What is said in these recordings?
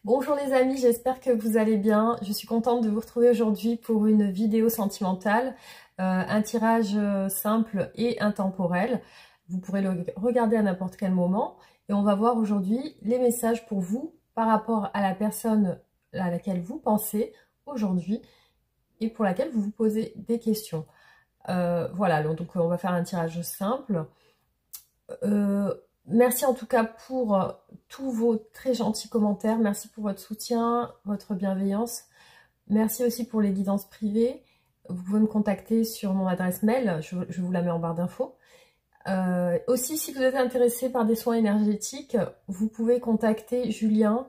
Bonjour les amis, j'espère que vous allez bien. Je suis contente de vous retrouver aujourd'hui pour une vidéo sentimentale, un tirage simple et intemporel. Vous pourrez le regarder à n'importe quel moment et on va voir aujourd'hui les messages pour vous par rapport à la personne à laquelle vous pensez aujourd'hui et pour laquelle vous vous posez des questions. Voilà, donc on va faire un tirage simple. Merci en tout cas pour tous vos très gentils commentaires. Merci pour votre soutien, votre bienveillance. Merci aussi pour les guidances privées. Vous pouvez me contacter sur mon adresse mail, je vous la mets en barre d'infos. Aussi, si vous êtes intéressé par des soins énergétiques, vous pouvez contacter Julien.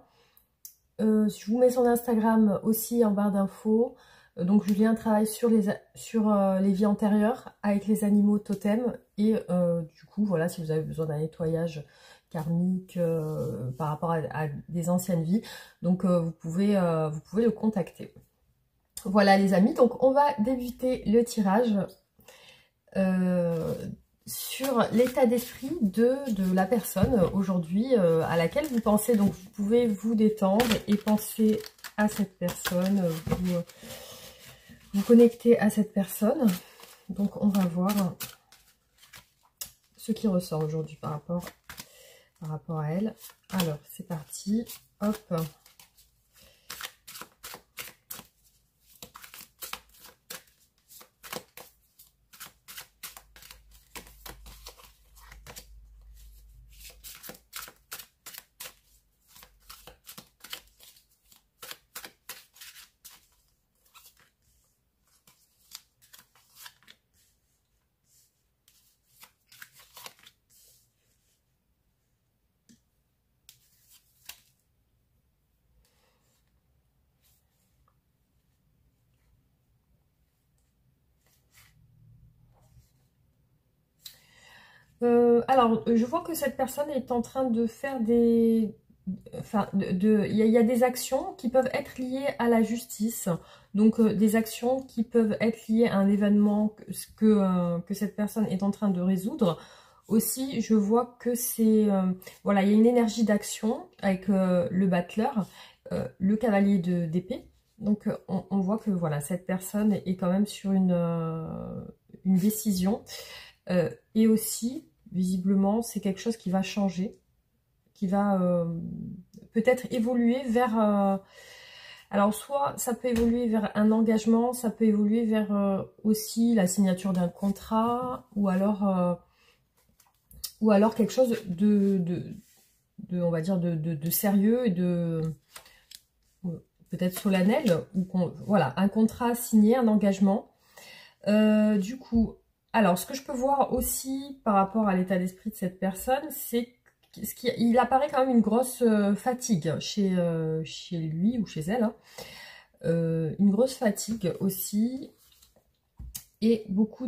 Je vous mets son Instagram aussi en barre d'infos. Donc Julien travaille sur les vies antérieures avec les animaux totems et du coup voilà, si vous avez besoin d'un nettoyage karmique par rapport à des anciennes vies, donc vous pouvez le contacter. Voilà les amis, donc on va débuter le tirage sur l'état d'esprit de la personne aujourd'hui à laquelle vous pensez. Donc vous pouvez vous détendre et penser à cette personne, vous connecter à cette personne. Donc on va voir ce qui ressort aujourd'hui par rapport à elle. Alors c'est parti, hop. Alors, je vois que cette personne est en train de faire des... Enfin, il y a des actions qui peuvent être liées à la justice. Donc, des actions qui peuvent être liées à un événement que cette personne est en train de résoudre. Aussi, je vois que c'est... voilà, il y a une énergie d'action avec le battleur, le cavalier d'épée. Donc, on voit que voilà, cette personne est quand même sur une décision. Et aussi... Visiblement, c'est quelque chose qui va changer, qui va peut-être évoluer vers... alors, soit ça peut évoluer vers un engagement, ça peut évoluer vers aussi la signature d'un contrat, ou alors quelque chose on va dire, de sérieux et de... peut-être solennel, ou voilà, un contrat signé, un engagement. Du coup... Alors, ce que je peux voir aussi par rapport à l'état d'esprit de cette personne, c'est qu'il apparaît quand même une grosse fatigue chez lui ou chez elle. Hein. Une grosse fatigue aussi. Et beaucoup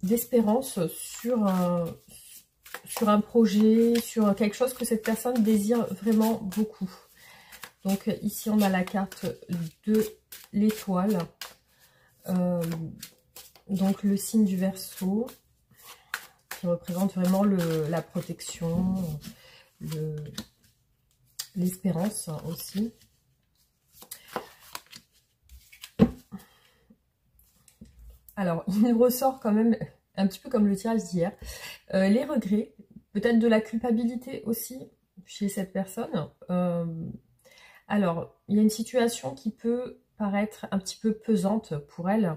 d'espérance sur un projet, sur quelque chose que cette personne désire vraiment beaucoup. Donc ici, on a la carte de l'étoile. Donc le signe du Verseau, qui représente vraiment la protection, l'espérance aussi. Alors, il nous ressort quand même, un petit peu comme le tirage d'hier, les regrets, peut-être de la culpabilité aussi chez cette personne. Alors, il y a une situation qui peut paraître un petit peu pesante pour elle.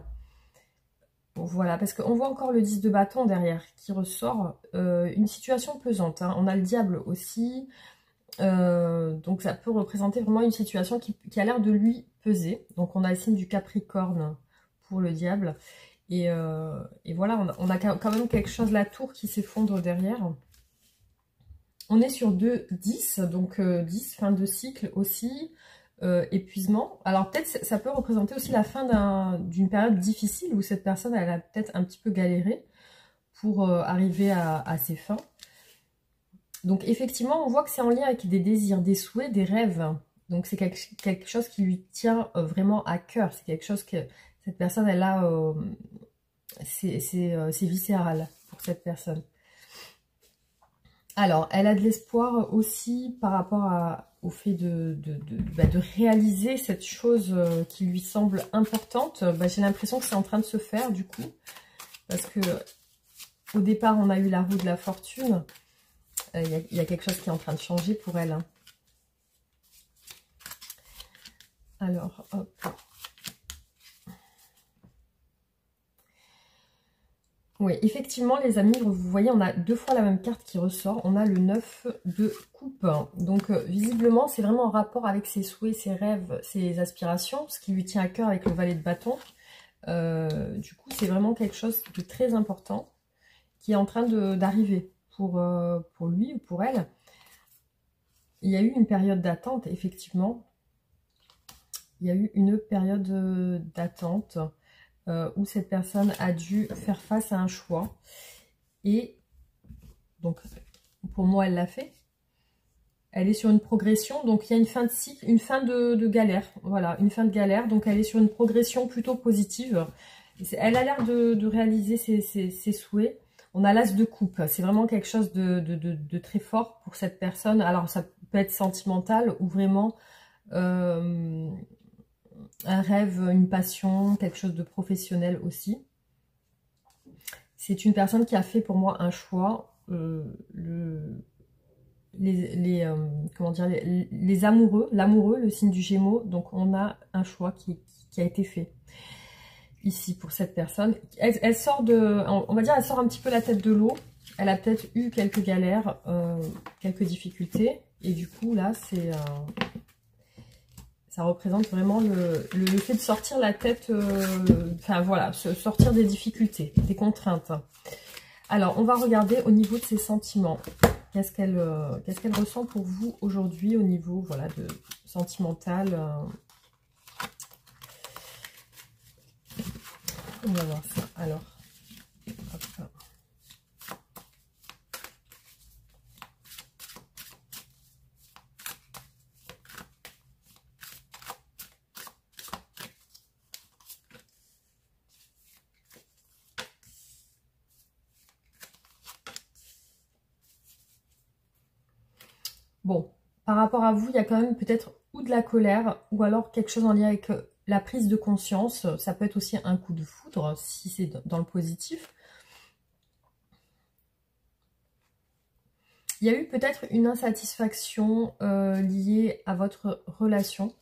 Voilà, parce qu'on voit encore le 10 de bâton derrière qui ressort, une situation pesante. Hein. On a le diable aussi, donc ça peut représenter vraiment une situation qui a l'air de lui peser. Donc on a le signe du Capricorne pour le diable. Et voilà, on a quand même quelque chose, la tour qui s'effondre derrière. On est sur 2-10, donc 10, fin de cycle aussi. Épuisement. Alors peut-être ça peut représenter aussi la fin d'une période difficile où cette personne elle a peut-être un petit peu galéré pour arriver à ses fins. Donc effectivement on voit que c'est en lien avec des désirs, des souhaits, des rêves. Donc c'est quelque chose qui lui tient vraiment à cœur. C'est quelque chose que cette personne elle a, c'est viscéral pour cette personne. Alors, elle a de l'espoir aussi par rapport au fait de réaliser cette chose qui lui semble importante. J'ai l'impression que c'est en train de se faire du coup. Parce que au départ, on a eu la roue de la fortune. Il y a quelque chose qui est en train de changer pour elle. Hein. Alors, hop. Oui, effectivement, les amis, vous voyez, on a 2 fois la même carte qui ressort. On a le 9 de coupe. Donc, visiblement, c'est vraiment en rapport avec ses souhaits, ses rêves, ses aspirations, ce qui lui tient à cœur avec le valet de bâton. Du coup, c'est vraiment quelque chose de très important qui est en train d'arriver pour lui ou pour elle. Il y a eu une période d'attente, effectivement. Il y a eu une période d'attente. Où cette personne a dû faire face à un choix. Et donc, pour moi, elle l'a fait. Elle est sur une progression. Donc, il y a une fin de cycle, une fin de galère. Voilà, une fin de galère. Donc, elle est sur une progression plutôt positive. Elle a l'air de réaliser ses souhaits. On a l'as de coupe. C'est vraiment quelque chose de très fort pour cette personne. Alors, ça peut être sentimental ou vraiment... un rêve, une passion, quelque chose de professionnel aussi. C'est une personne qui a fait pour moi un choix. Comment dire, les amoureux, l'amoureux, le signe du Gémeaux. Donc on a un choix qui a été fait ici pour cette personne. Elle sort on va dire, elle sort un petit peu la tête de l'eau. Elle a peut-être eu quelques galères, quelques difficultés. Et du coup là, ça représente vraiment le fait de sortir la tête, enfin voilà, sortir des difficultés, des contraintes. Alors, on va regarder au niveau de ses sentiments. Qu'est-ce qu'elle ressent pour vous aujourd'hui au niveau voilà, de sentimental. On va voir ça. Alors, hop. Bon, par rapport à vous, il y a quand même peut-être ou de la colère, ou alors quelque chose en lien avec la prise de conscience. Ça peut être aussi un coup de foudre, si c'est dans le positif. Il y a eu peut-être une insatisfaction liée à votre relation.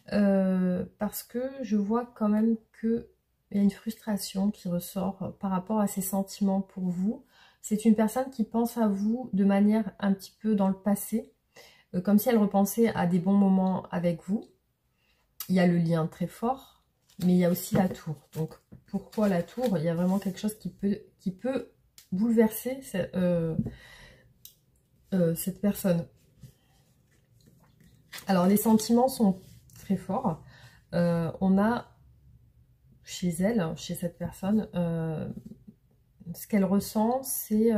Parce que je vois quand même qu'il y a une frustration qui ressort par rapport à ses sentiments pour vous. C'est une personne qui pense à vous de manière un petit peu dans le passé. Comme si elle repensait à des bons moments avec vous. Il y a le lien très fort, mais il y a aussi la tour. Donc, pourquoi la tour? Il y a vraiment quelque chose qui peut bouleverser cette personne. Alors, les sentiments sont très forts. On a chez elle, chez cette personne, ce qu'elle ressent, c'est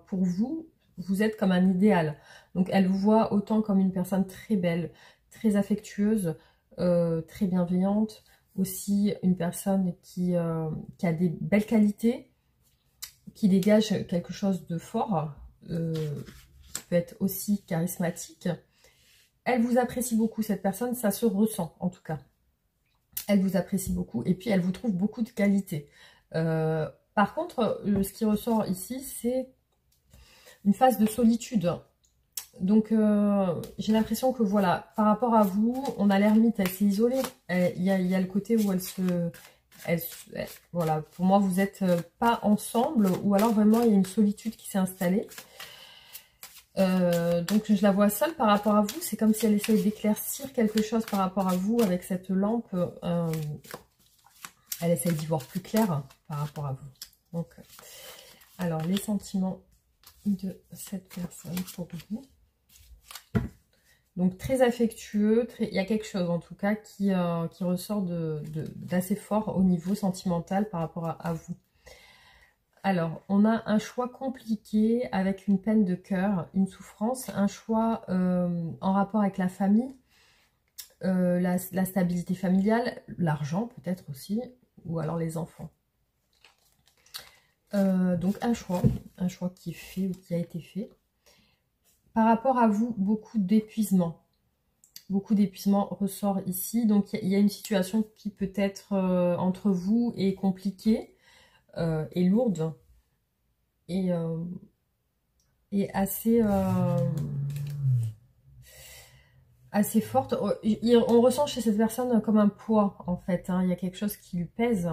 pour vous, vous êtes comme un idéal. Donc, elle vous voit autant comme une personne très belle, très affectueuse, très bienveillante. Aussi, une personne qui a des belles qualités, qui dégage quelque chose de fort, qui peut être aussi charismatique. Elle vous apprécie beaucoup, cette personne, ça se ressent en tout cas. Elle vous apprécie beaucoup et puis elle vous trouve beaucoup de qualités. Par contre, ce qui ressort ici, c'est une phase de solitude. Donc, j'ai l'impression que voilà, par rapport à vous, on a l'ermite, elle s'est isolée. Il y a le côté où voilà, pour moi, vous n'êtes pas ensemble ou alors vraiment, il y a une solitude qui s'est installée. Donc, je la vois seule par rapport à vous. C'est comme si elle essayait d'éclaircir quelque chose par rapport à vous avec cette lampe. Elle essaye d'y voir plus clair par rapport à vous. Donc, alors, les sentiments de cette personne pour vous. Donc, très affectueux. Il y a quelque chose, en tout cas, qui ressort d'assez fort au niveau sentimental par rapport à vous. Alors, on a un choix compliqué avec une peine de cœur, une souffrance, un choix en rapport avec la famille, la stabilité familiale, l'argent peut-être aussi, ou alors les enfants. Donc un choix qui est fait ou qui a été fait. Par rapport à vous, beaucoup d'épuisement. Beaucoup d'épuisement ressort ici. Donc, il y a une situation qui peut être entre vous et compliquée et lourde. Et assez... assez forte. On ressent chez cette personne comme un poids, en fait. Hein. Il y a quelque chose qui lui pèse.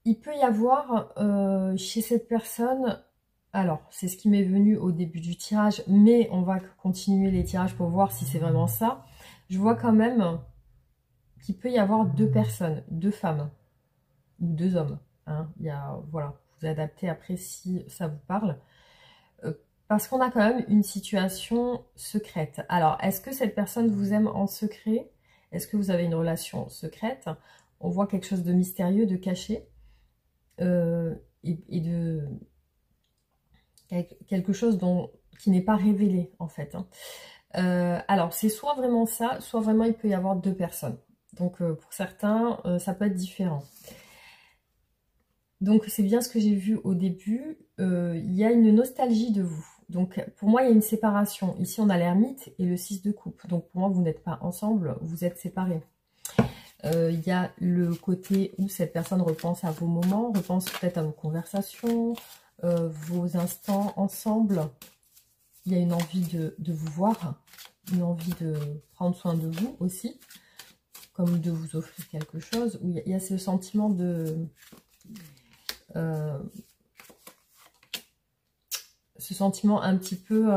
Il peut y avoir chez cette personne... Alors, c'est ce qui m'est venu au début du tirage, mais on va continuer les tirages pour voir si c'est vraiment ça. Je vois quand même qu'il peut y avoir deux personnes, deux femmes ou deux hommes. Hein. Il y a, voilà, vous adaptez après si ça vous parle. Parce qu'on a quand même une situation secrète. Alors, est-ce que cette personne vous aime en secret? Est-ce que vous avez une relation secrète? On voit quelque chose de mystérieux, de caché. Et de... quelque chose qui n'est pas révélé, en fait. Hein. Alors, c'est soit vraiment ça, soit vraiment il peut y avoir deux personnes. Donc, pour certains, ça peut être différent. Donc, c'est bien ce que j'ai vu au début. Il y a une nostalgie de vous. Donc, pour moi, il y a une séparation. Ici, on a l'ermite et le 6 de coupe. Donc, pour moi, vous n'êtes pas ensemble, vous êtes séparés. Il y a le côté où cette personne repense à vos moments, repense peut-être à vos conversations, vos instants ensemble. Il y a une envie de vous voir, une envie de prendre soin de vous aussi, comme de vous offrir quelque chose. Où il y a ce sentiment de... ce sentiment un petit peu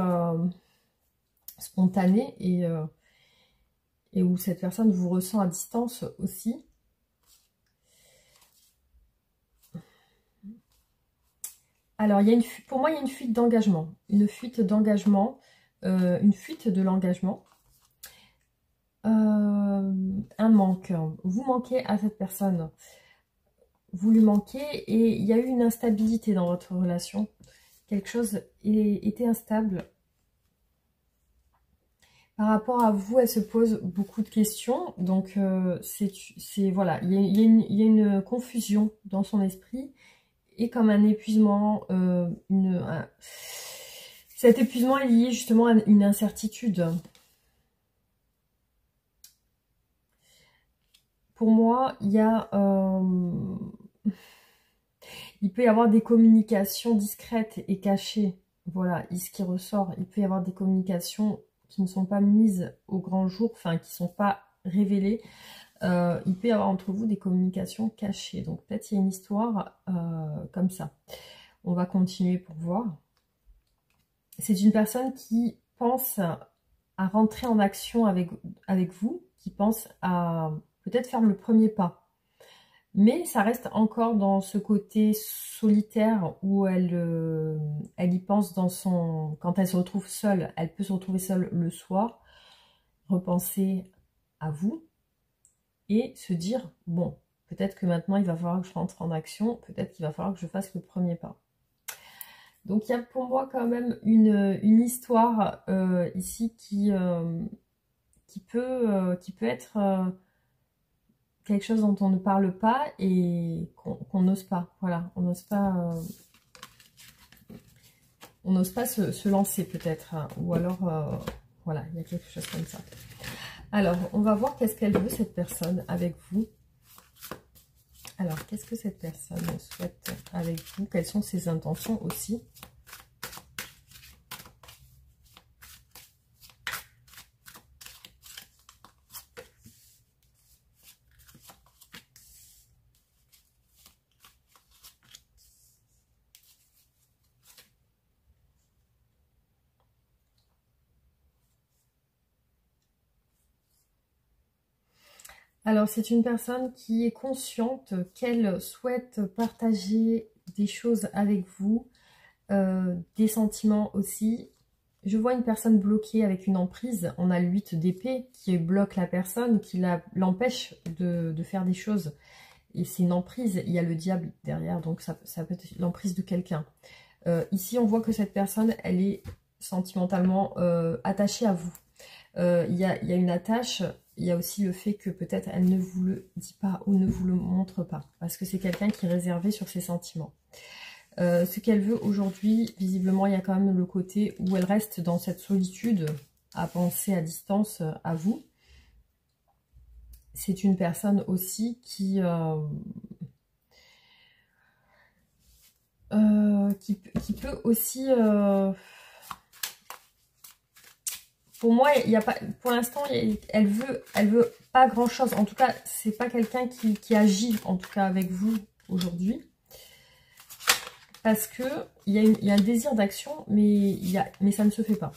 spontané et où cette personne vous ressent à distance aussi. Alors, pour moi, il y a une fuite d'engagement. Une fuite d'engagement, une fuite de l'engagement. Un manque. Vous manquez à cette personne. Vous lui manquez et il y a eu une instabilité dans votre relation. Quelque chose était instable. Par rapport à vous, elle se pose beaucoup de questions. Donc, voilà, il y a une confusion dans son esprit. Et comme un épuisement, cet épuisement est lié justement à une incertitude. Pour moi, il peut y avoir des communications discrètes et cachées. Voilà, ce qui ressort. Il peut y avoir des communications qui ne sont pas mises au grand jour, enfin qui ne sont pas révélées. Il peut y avoir entre vous des communications cachées. Donc peut-être il y a une histoire comme ça. On va continuer pour voir. C'est une personne qui pense à rentrer en action avec vous, qui pense à peut-être faire le premier pas. Mais ça reste encore dans ce côté solitaire où elle y pense quand elle se retrouve seule. Elle peut se retrouver seule le soir, repenser à vous. Et se dire, bon, peut-être que maintenant, il va falloir que je rentre en action, peut-être qu'il va falloir que je fasse le premier pas. Donc, il y a pour moi quand même une histoire ici qui peut être quelque chose dont on ne parle pas et qu'on n'ose pas. Voilà, on n'ose pas se lancer peut-être. Hein, ou alors, voilà, il y a quelque chose comme ça. Alors, on va voir qu'est-ce qu'elle veut, cette personne, avec vous. Alors, qu'est-ce que cette personne souhaite avec vous? Quelles sont ses intentions aussi? Alors, c'est une personne qui est consciente qu'elle souhaite partager des choses avec vous, des sentiments aussi. Je vois une personne bloquée avec une emprise. On a le 8 d'épée qui bloque la personne, qui l'empêche de faire des choses. Et c'est une emprise, il y a le diable derrière, donc ça peut être l'emprise de quelqu'un. Ici, on voit que cette personne, elle est sentimentalement attachée à vous. Il y a une attache, il y a aussi le fait que peut-être elle ne vous le dit pas ou ne vous le montre pas. Parce que c'est quelqu'un qui est réservé sur ses sentiments. Ce qu'elle veut aujourd'hui, visiblement, il y a quand même le côté où elle reste dans cette solitude, à penser à distance à vous. C'est une personne aussi qui peut aussi... pour moi, il y a pas, pour l'instant, elle veut pas grand chose. En tout cas, c'est pas quelqu'un qui agit, en tout cas avec vous aujourd'hui, parce que il y a un désir d'action, mais ça ne se fait pas.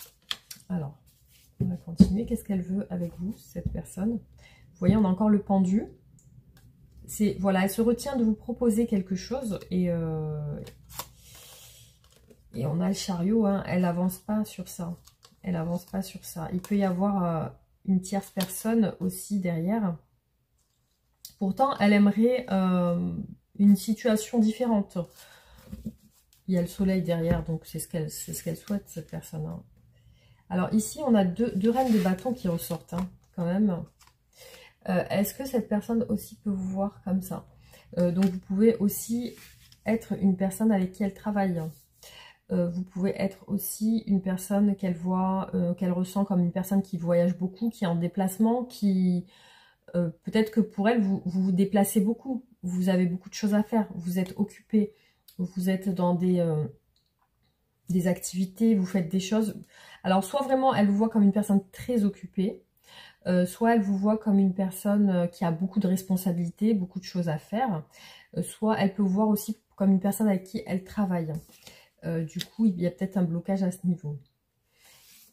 Alors, on va continuer. Qu'est-ce qu'elle veut avec vous, cette personne? Vous voyez, on a encore le pendu. C'est voilà, elle se retient de vous proposer quelque chose et on a le chariot. Hein, elle n'avance pas sur ça. Elle avance pas sur ça. Il peut y avoir une tierce personne aussi derrière. Pourtant, elle aimerait une situation différente. Il y a le soleil derrière, donc c'est ce qu'elle souhaite, cette personne. Hein. Alors ici, on a deux reines de bâton qui ressortent, hein, quand même. Est-ce que cette personne aussi peut vous voir comme ça? Donc vous pouvez aussi être une personne avec qui elle travaille. Vous pouvez être aussi une personne qu'elle voit, qu'elle ressent comme une personne qui voyage beaucoup, qui est en déplacement, qui peut-être que pour elle, vous vous déplacez beaucoup, vous avez beaucoup de choses à faire, vous êtes occupé, vous êtes dans des activités, vous faites des choses. Alors soit vraiment elle vous voit comme une personne très occupée, soit elle vous voit comme une personne qui a beaucoup de responsabilités, beaucoup de choses à faire, soit elle peut vous voir aussi comme une personne avec qui elle travaille. Du coup, il y a peut-être un blocage à ce niveau.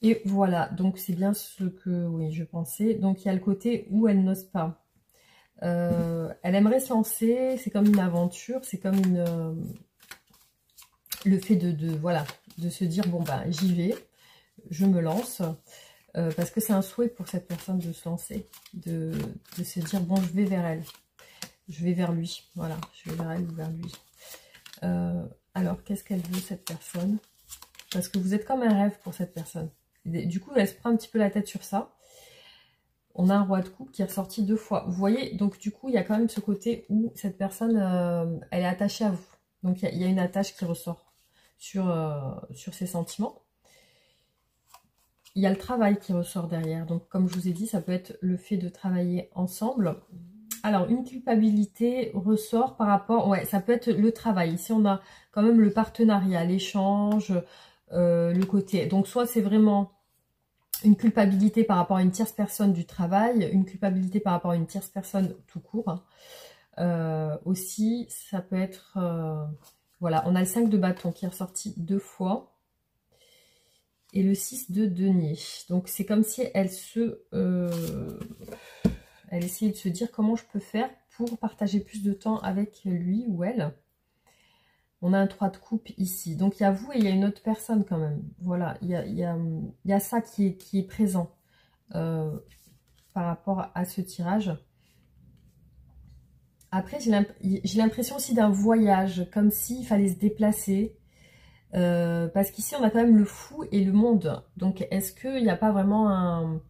Et voilà, donc c'est bien ce que oui, je pensais. Donc il y a le côté où elle n'ose pas. Elle aimerait se lancer, c'est comme une aventure, c'est comme le fait voilà, de se dire, bon ben j'y vais, je me lance. Parce que c'est un souhait pour cette personne de se lancer, de se dire, bon, je vais vers elle. Je vais vers lui, voilà, je vais vers elle ou vers lui. Alors, qu'est-ce qu'elle veut, cette personne? Parce que vous êtes comme un rêve pour cette personne. Du coup, elle se prend un petit peu la tête sur ça. On a un roi de coupe qui est ressorti 2 fois. Vous voyez, donc du coup, il y a quand même ce côté où cette personne, elle est attachée à vous. Donc, il y a une attache qui ressort sur ses sentiments. Il y a le travail qui ressort derrière. Donc, comme je vous ai dit, ça peut être le fait de travailler ensemble. Alors, une culpabilité ressort par rapport... Ouais, ça peut être le travail. Ici, on a quand même le partenariat, l'échange, le côté... Donc, soit c'est vraiment une culpabilité par rapport à une tierce personne du travail, une culpabilité par rapport à une tierce personne tout court. Aussi, ça peut être... voilà, on a le 5 de bâton qui est ressorti 2 fois. Et le 6 de denier. Donc, c'est comme si elle elle essayait de se dire comment je peux faire pour partager plus de temps avec lui ou elle. On a un 3 de coupe ici. Donc, il y a vous et il y a une autre personne quand même. Voilà, il y a ça qui est présent par rapport à ce tirage. Après, j'ai l'impression aussi d'un voyage, comme s'il fallait se déplacer. Parce qu'ici, on a quand même le fou et le monde. Donc, est-ce qu'il n'y a pas vraiment un...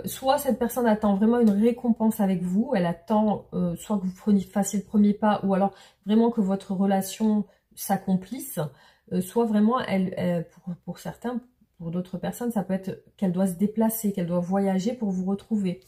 soit cette personne attend vraiment une récompense avec vous, elle attend soit que vous fassiez le premier pas, ou alors vraiment que votre relation s'accomplisse, soit vraiment, pour certains, pour d'autres personnes, ça peut être qu'elle doit se déplacer, qu'elle doit voyager pour vous retrouver.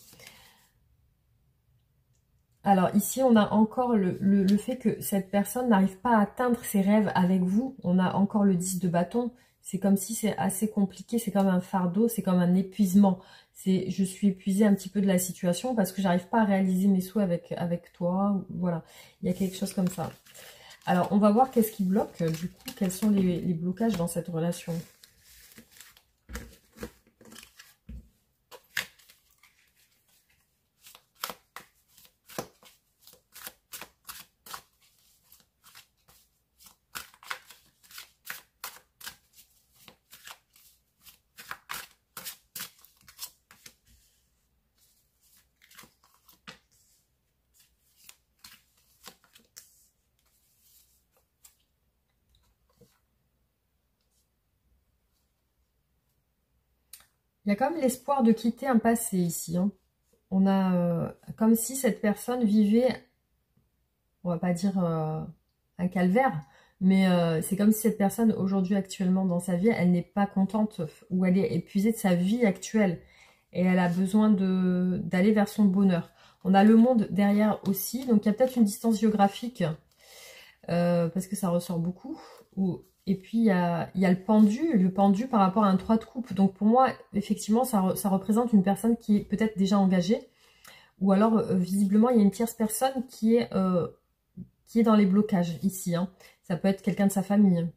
Alors ici, on a encore le fait que cette personne n'arrive pas à atteindre ses rêves avec vous. On a encore le 10 de bâton. C'est comme si c'est assez compliqué, c'est comme un fardeau, c'est comme un épuisement. Je suis épuisée un petit peu de la situation parce que j'arrive pas à réaliser mes souhaits avec toi. Voilà, il y a quelque chose comme ça. Alors, on va voir qu'est-ce qui bloque, du coup, quels sont les blocages dans cette relation. Il y a quand même l'espoir de quitter un passé ici. Hein. On a comme si cette personne vivait, on va pas dire un calvaire, Mais c'est comme si cette personne, aujourd'hui, actuellement, dans sa vie, elle n'est pas contente ou elle est épuisée de sa vie actuelle. Et elle a besoin d'aller vers son bonheur. On a le monde derrière aussi. Donc, il y a peut-être une distance géographique parce que ça ressort beaucoup. Et puis, il y a le pendu par rapport à un 3 de coupe. Donc, pour moi, effectivement, ça représente une personne qui est peut-être déjà engagée. Ou alors, visiblement, il y a une tierce personne qui est dans les blocages ici. Hein. Ça peut être quelqu'un de sa famille.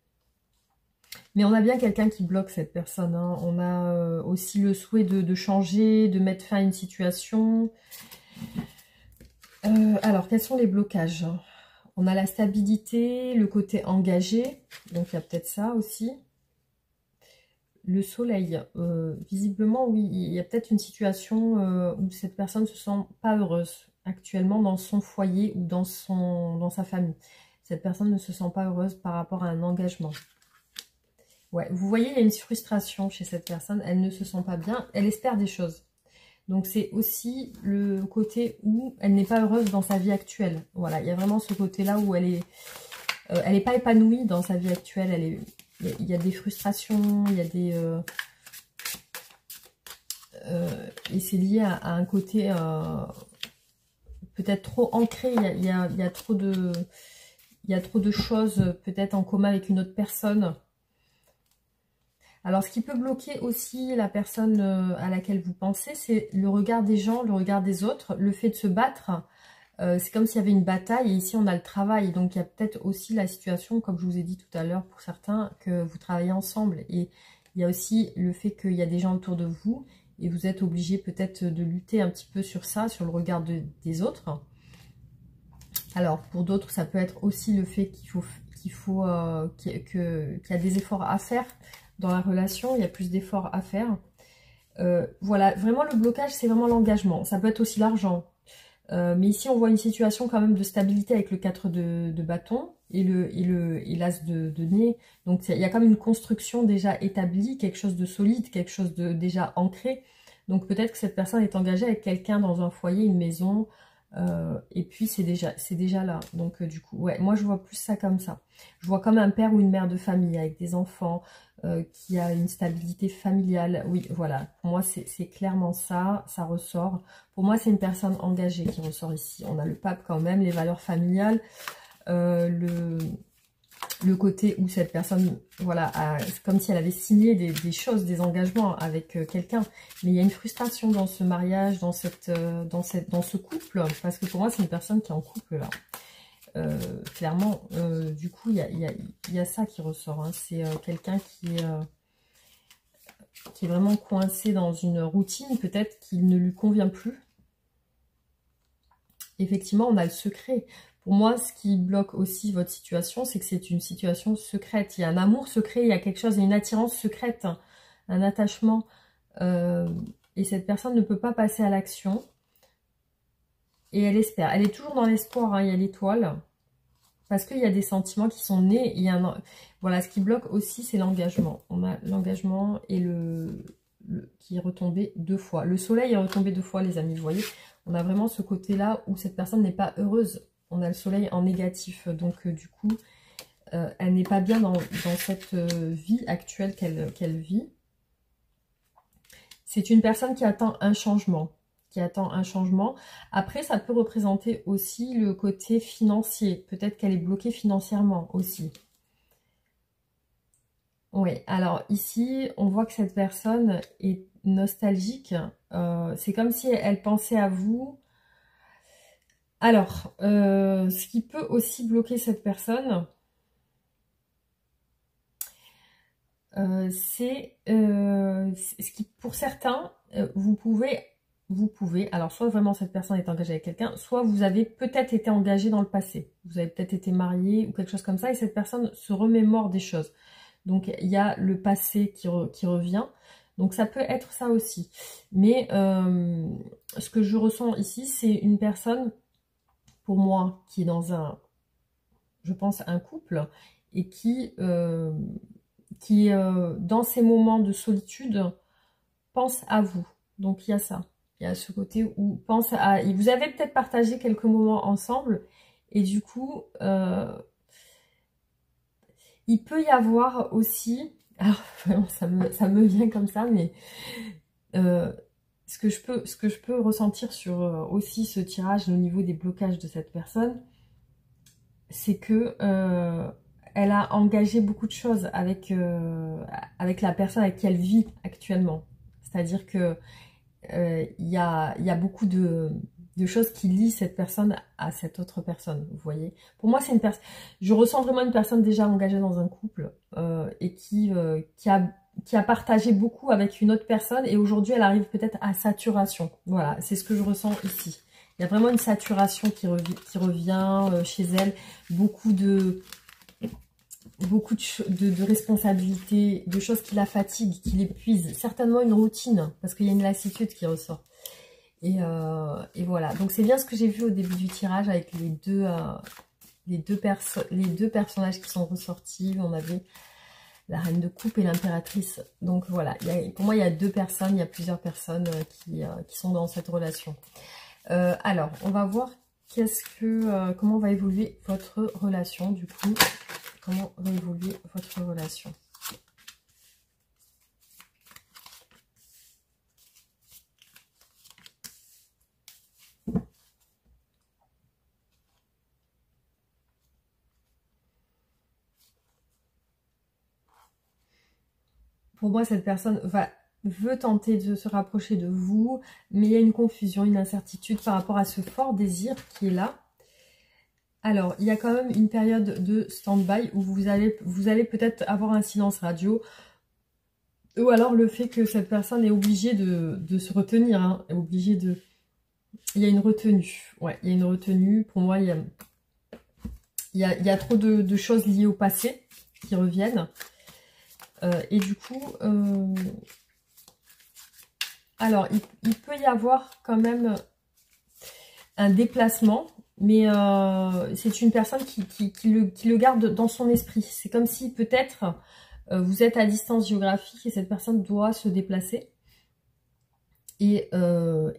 Mais on a bien quelqu'un qui bloque cette personne. Hein. On a aussi le souhait de changer, de mettre fin à une situation. Alors, quels sont les blocages? On a la stabilité, le côté engagé. Donc, il y a peut-être ça aussi. Le soleil. Visiblement, oui, il y a peut-être une situation où cette personne ne se sent pas heureuse actuellement dans son foyer ou dans sa famille. Cette personne ne se sent pas heureuse par rapport à un engagement. Ouais, vous voyez, il y a une frustration chez cette personne. Elle ne se sent pas bien. Elle espère des choses. Donc, c'est aussi le côté où elle n'est pas heureuse dans sa vie actuelle. Voilà, il y a vraiment ce côté-là où elle est pas épanouie dans sa vie actuelle. Il y a des frustrations, il y a des... et c'est lié à un côté peut-être trop ancré. Il y a trop de choses peut-être en commun avec une autre personne. Alors, ce qui peut bloquer aussi la personne à laquelle vous pensez, c'est le regard des gens, le regard des autres, le fait de se battre. C'est comme s'il y avait une bataille et ici, on a le travail. Donc, il y a peut-être aussi la situation, comme je vous ai dit tout à l'heure pour certains, que vous travaillez ensemble. Et il y a aussi le fait qu'il y a des gens autour de vous et vous êtes obligé peut-être de lutter un petit peu sur ça, sur le regard des autres. Alors, pour d'autres, ça peut être aussi le fait qu'il y a des efforts à faire dans la relation, il y a plus d'efforts à faire. Voilà, vraiment le blocage, c'est vraiment l'engagement. Ça peut être aussi l'argent. Mais ici, on voit une situation quand même de stabilité avec le 4 de bâton et l'as de nez. Donc, il y a quand même une construction déjà établie, quelque chose de solide, quelque chose de déjà ancré. Donc, peut-être que cette personne est engagée avec quelqu'un dans un foyer, une maison, et puis c'est déjà là. Donc, du coup, ouais, moi, je vois plus ça comme ça. Je vois comme un père ou une mère de famille avec des enfants, qui a une stabilité familiale. Oui, voilà. Pour moi, c'est clairement ça. Ça ressort. Pour moi, c'est une personne engagée qui ressort ici. On a le pape quand même, les valeurs familiales, le côté où cette personne, voilà, comme si elle avait signé des choses, des engagements avec quelqu'un. Mais il y a une frustration dans ce mariage, dans ce couple. Parce que pour moi, c'est une personne qui est en couple, là. Clairement, du coup, il y a ça qui ressort. Hein. C'est quelqu'un qui est vraiment coincé dans une routine, peut-être qu'il ne lui convient plus. Effectivement, on a le secret. Pour moi, ce qui bloque aussi votre situation, c'est que c'est une situation secrète. Il y a un amour secret, il y a quelque chose, il y a une attirance secrète, un attachement. Et cette personne ne peut pas passer à l'action. Et elle espère. Elle est toujours dans l'espoir, hein, il y a l'étoile. Parce qu'il y a des sentiments qui sont nés. Voilà, ce qui bloque aussi, c'est l'engagement. On a l'engagement et qui est retombé 2 fois. Le soleil est retombé 2 fois, les amis, vous voyez. On a vraiment ce côté-là où cette personne n'est pas heureuse. On a le soleil en négatif. Donc, du coup, elle n'est pas bien dans cette vie actuelle qu'elle vit. C'est une personne qui attend un changement. Après, ça peut représenter aussi le côté financier. Peut-être qu'elle est bloquée financièrement aussi. Oui, alors ici, on voit que cette personne est nostalgique. C'est comme si elle pensait à vous. Alors, ce qui peut aussi bloquer cette personne, c'est ce qui, pour certains, vous pouvez, alors soit vraiment cette personne est engagée avec quelqu'un, soit vous avez peut-être été engagé dans le passé. Vous avez peut-être été marié ou quelque chose comme ça et cette personne se remémore des choses. Donc, il y a le passé qui revient. Donc, ça peut être ça aussi. Mais ce que je ressens ici, c'est une personne, pour moi, qui est dans je pense, un couple et qui dans ces moments de solitude, pense à vous. Donc, il y a ça. Il y a ce côté où vous avez peut-être partagé quelques moments ensemble et du coup, Il peut y avoir aussi, alors vraiment, ça me vient comme ça, mais ce que je peux ressentir sur aussi ce tirage au niveau des blocages de cette personne, c'est que elle a engagé beaucoup de choses avec la personne avec qui elle vit actuellement. C'est-à-dire que il y a beaucoup de choses qui lient cette personne à cette autre personne, vous voyez. Pour moi, c'est une personne, je ressens vraiment une personne déjà engagée dans un couple et qui a partagé beaucoup avec une autre personne et aujourd'hui, elle arrive peut-être à saturation. Voilà, c'est ce que je ressens ici. Il y a vraiment une saturation qui revient chez elle, beaucoup de responsabilités, de choses qui la fatiguent, qui l'épuisent, certainement une routine, parce qu'il y a une lassitude qui ressort. Et voilà, donc c'est bien ce que j'ai vu au début du tirage avec les deux personnages qui sont ressortis. On avait la reine de coupe et l'impératrice. Donc voilà, pour moi il y a deux personnes, il y a plusieurs personnes qui sont dans cette relation. Alors, on va voir comment va évoluer votre relation du coup. Comment va évoluer votre relation? Pour moi, cette personne veut tenter de se rapprocher de vous, mais il y a une confusion, une incertitude par rapport à ce fort désir qui est là. Alors, il y a quand même une période de stand-by où vous allez peut-être avoir un silence radio, ou alors le fait que cette personne est obligée de se retenir, hein, est obligée de... Il y a une retenue, ouais, il y a une retenue. Pour moi, il y a trop de choses liées au passé qui reviennent. Et du coup, alors, il peut y avoir quand même un déplacement, mais c'est une personne qui le garde dans son esprit. C'est comme si peut-être vous êtes à distance géographique et cette personne doit se déplacer. Et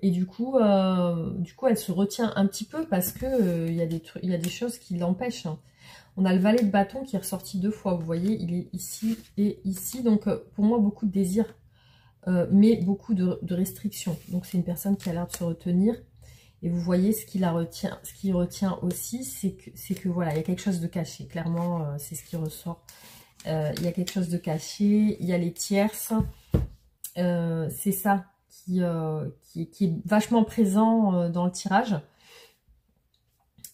du coup, elle se retient un petit peu parce que il y a des choses qui l'empêchent. On a le valet de bâton qui est ressorti 2 fois, vous voyez, il est ici et ici. Donc pour moi, beaucoup de désirs, mais beaucoup de restrictions. Donc c'est une personne qui a l'air de se retenir. Et vous voyez, ce qui retient aussi, c'est que voilà, il y a quelque chose de caché. Clairement, c'est ce qui ressort. Il y a quelque chose de caché. Il y a les tierces. C'est ça qui est vachement présent dans le tirage.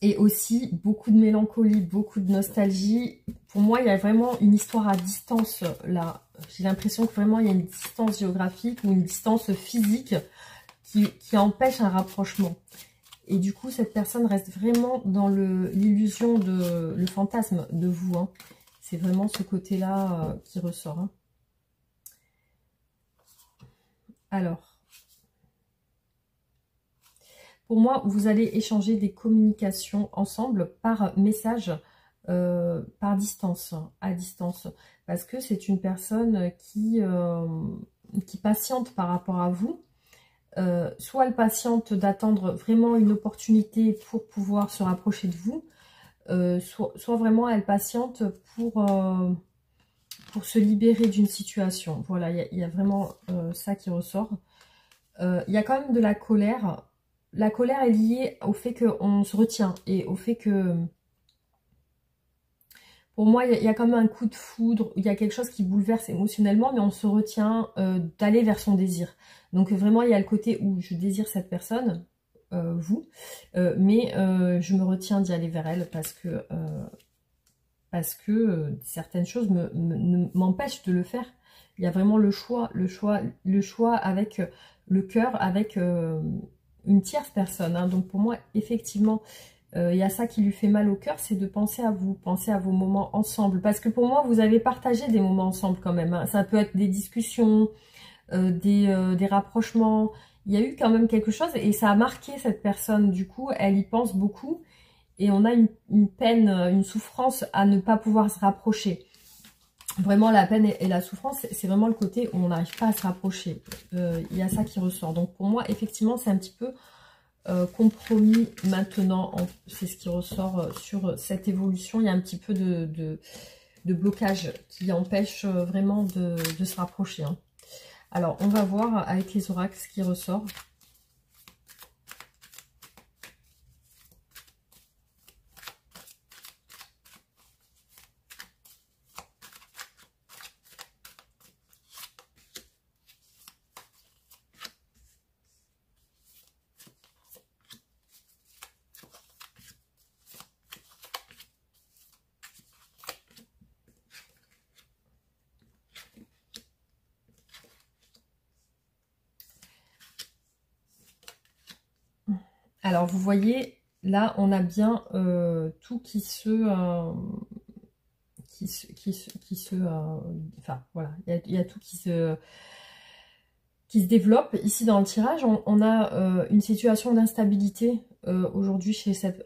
Et aussi beaucoup de mélancolie, beaucoup de nostalgie. Pour moi, il y a vraiment une histoire à distance là. J'ai l'impression que vraiment il y a une distance géographique ou une distance physique qui empêche un rapprochement. Et du coup, cette personne reste vraiment dans l'illusion le fantasme de vous. Hein. C'est vraiment ce côté-là qui ressort. Hein. Alors, pour moi, vous allez échanger des communications ensemble par message, par distance, à distance. Parce que c'est une personne qui patiente par rapport à vous. Soit elle patiente d'attendre vraiment une opportunité pour pouvoir se rapprocher de vous, soit vraiment elle patiente pour se libérer d'une situation. Voilà, il y a vraiment ça qui ressort. Il y a quand même de la colère. La colère est liée au fait qu'on se retient et au fait que... Pour moi, il y a quand même un coup de foudre, il y a quelque chose qui bouleverse émotionnellement, mais on se retient d'aller vers son désir. Donc vraiment, il y a le côté où je désire cette personne, vous, mais je me retiens d'y aller vers elle parce que certaines choses m'empêchent de le faire. Il y a vraiment le choix avec le cœur, avec une tierce personne. Hein. Donc pour moi, effectivement... il y a ça qui lui fait mal au cœur, c'est de penser à vous, penser à vos moments ensemble. Parce que pour moi, vous avez partagé des moments ensemble quand même. Hein. Ça peut être des discussions, des rapprochements. Il y a eu quand même quelque chose et ça a marqué cette personne. Du coup, elle y pense beaucoup. Et on a une peine, une souffrance à ne pas pouvoir se rapprocher. Vraiment, la peine et la souffrance, c'est vraiment le côté où on n'arrive pas à se rapprocher. Il y a ça qui ressort. Donc pour moi, effectivement, c'est un petit peu... compromis maintenant, c'est ce qui ressort sur cette évolution. Il y a un petit peu de blocage qui empêche vraiment de se rapprocher. Hein. Alors, on va voir avec les oracles ce qui ressort. Alors, vous voyez, là, on a bien tout qui se... enfin, voilà, il y a tout qui se développe. Ici, dans le tirage, on a une situation d'instabilité aujourd'hui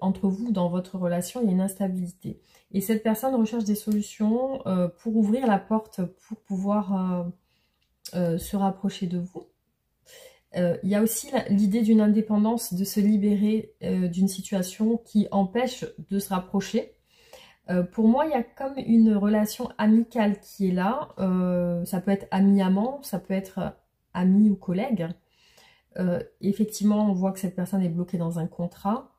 entre vous, dans votre relation, il y a une instabilité. Et cette personne recherche des solutions pour ouvrir la porte, pour pouvoir se rapprocher de vous. Il y a aussi l'idée d'une indépendance, de se libérer d'une situation qui empêche de se rapprocher. Pour moi, il y a comme une relation amicale qui est là. Ça peut être ami-amant, ça peut être ami ou collègue. Effectivement, on voit que cette personne est bloquée dans un contrat,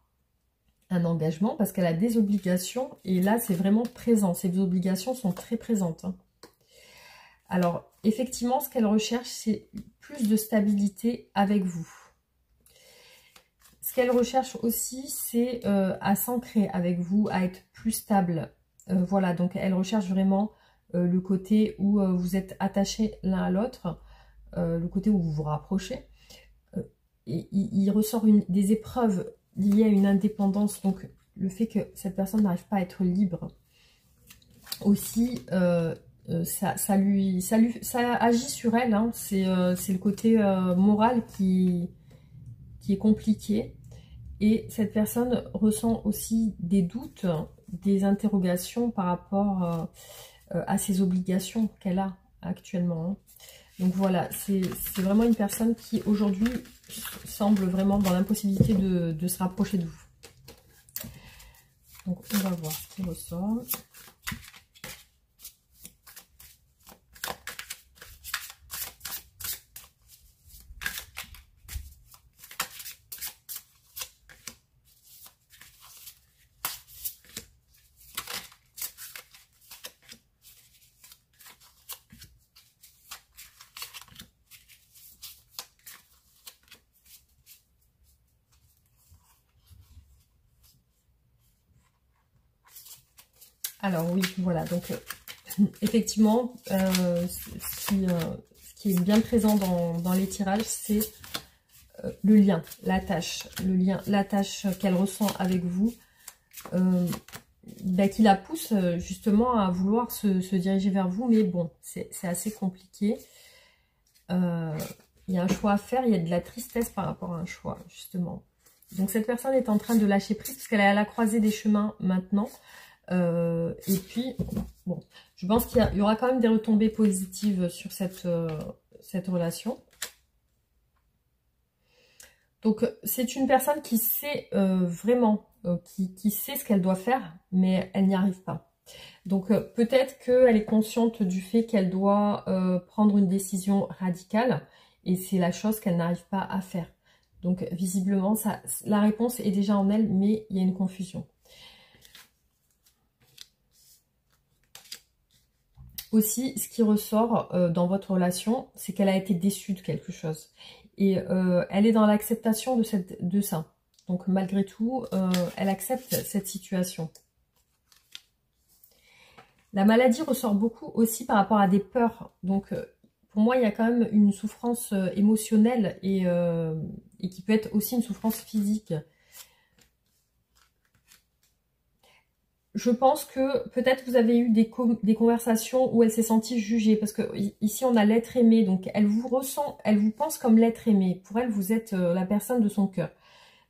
un engagement, parce qu'elle a des obligations. Et là, c'est vraiment présent. Ces obligations sont très présentes. Hein. Alors, effectivement, ce qu'elle recherche, c'est plus de stabilité avec vous. Ce qu'elle recherche aussi, c'est à s'ancrer avec vous, à être plus stable. Voilà, donc elle recherche vraiment le côté où vous êtes attachés l'un à l'autre, le côté où vous vous rapprochez. Et il ressort des épreuves liées à une indépendance, donc le fait que cette personne n'arrive pas à être libre. Aussi, ça agit sur elle, hein. C'est le côté moral qui est compliqué. Et cette personne ressent aussi des doutes, des interrogations par rapport à ses obligations qu'elle a actuellement. Hein. Donc voilà, c'est vraiment une personne qui aujourd'hui semble vraiment dans l'impossibilité de se rapprocher de vous. Donc on va voir ce qui ressort. Alors oui, voilà, donc effectivement, ce qui est bien présent dans les tirages, c'est le lien, l'attache, l'attache qu'elle ressent avec vous, qui la pousse justement à vouloir se diriger vers vous, mais bon, c'est assez compliqué. Il y a un choix à faire, il y a de la tristesse par rapport à un choix, justement. Donc cette personne est en train de lâcher prise, parce qu'elle est à la croisée des chemins maintenant. Et puis, bon, je pense qu'il y aura quand même des retombées positives sur cette relation. Donc, c'est une personne qui sait vraiment, qui sait ce qu'elle doit faire, mais elle n'y arrive pas. Donc, peut-être qu'elle est consciente du fait qu'elle doit prendre une décision radicale, et c'est la chose qu'elle n'arrive pas à faire. Donc, visiblement, la réponse est déjà en elle, mais il y a une confusion. Aussi, ce qui ressort dans votre relation, c'est qu'elle a été déçue de quelque chose. Et elle est dans l'acceptation de ça. Donc, malgré tout, elle accepte cette situation. La maladie ressort beaucoup aussi par rapport à des peurs. Donc, pour moi, il y a quand même une souffrance émotionnelle et qui peut être aussi une souffrance physique. Je pense que peut-être vous avez eu des conversations où elle s'est sentie jugée. Parce que ici, on a l'être aimé. Donc, elle vous ressent, elle vous pense comme l'être aimé. Pour elle, vous êtes la personne de son cœur.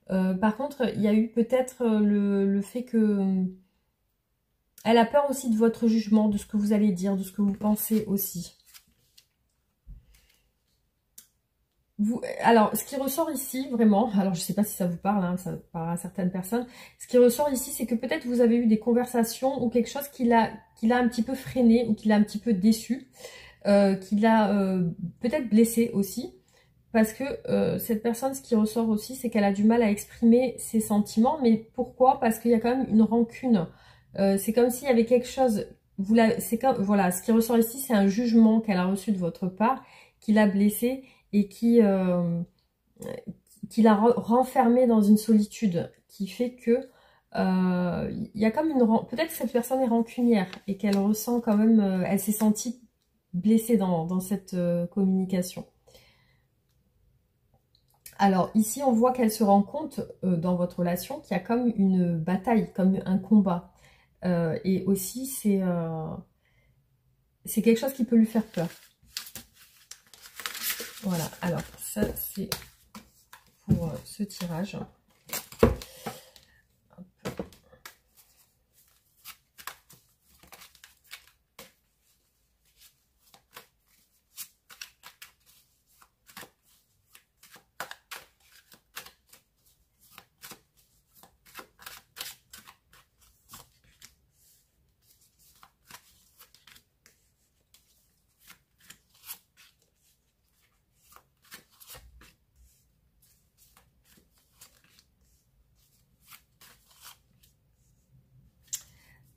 Par contre, il y a eu peut-être le fait que... elle a peur aussi de votre jugement, de ce que vous allez dire, de ce que vous pensez aussi. Alors, ce qui ressort ici, vraiment, alors je ne sais pas si ça vous parle, hein, ça parle à certaines personnes, ce qui ressort ici, c'est que peut-être vous avez eu des conversations ou quelque chose qui l'a un petit peu freiné ou qui l'a un petit peu déçu, qui l'a peut-être blessé aussi, parce que cette personne, ce qui ressort aussi, c'est qu'elle a du mal à exprimer ses sentiments, mais pourquoi? Parce qu'il y a quand même une rancune. C'est comme s'il y avait quelque chose, c'est comme, voilà, ce qui ressort ici, c'est un jugement qu'elle a reçu de votre part, qui l'a blessée et qui l'a renfermée dans une solitude, qui fait que il y a comme peut-être que cette personne est rancunière et qu'elle ressent quand même, elle s'est sentie blessée dans cette communication. Alors ici, on voit qu'elle se rend compte dans votre relation qu'il y a comme une bataille, comme un combat. Et aussi, c'est quelque chose qui peut lui faire peur. Voilà, alors ça, c'est pour ce tirage.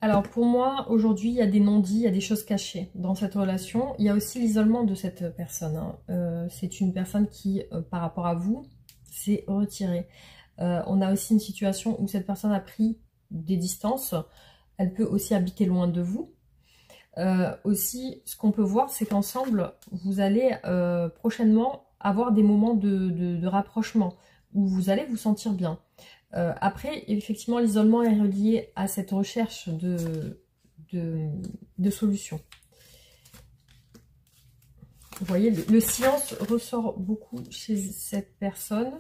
Alors pour moi, aujourd'hui, il y a des non-dits, il y a des choses cachées dans cette relation. Il y a aussi l'isolement de cette personne, hein. C'est une personne qui, par rapport à vous, s'est retirée. On a aussi une situation où cette personne a pris des distances. Elle peut aussi habiter loin de vous. Aussi, ce qu'on peut voir, c'est qu'ensemble, vous allez prochainement avoir des moments de rapprochement où vous allez vous sentir bien. Après, effectivement, l'isolement est relié à cette recherche de solutions. Vous voyez, le silence ressort beaucoup chez cette personne.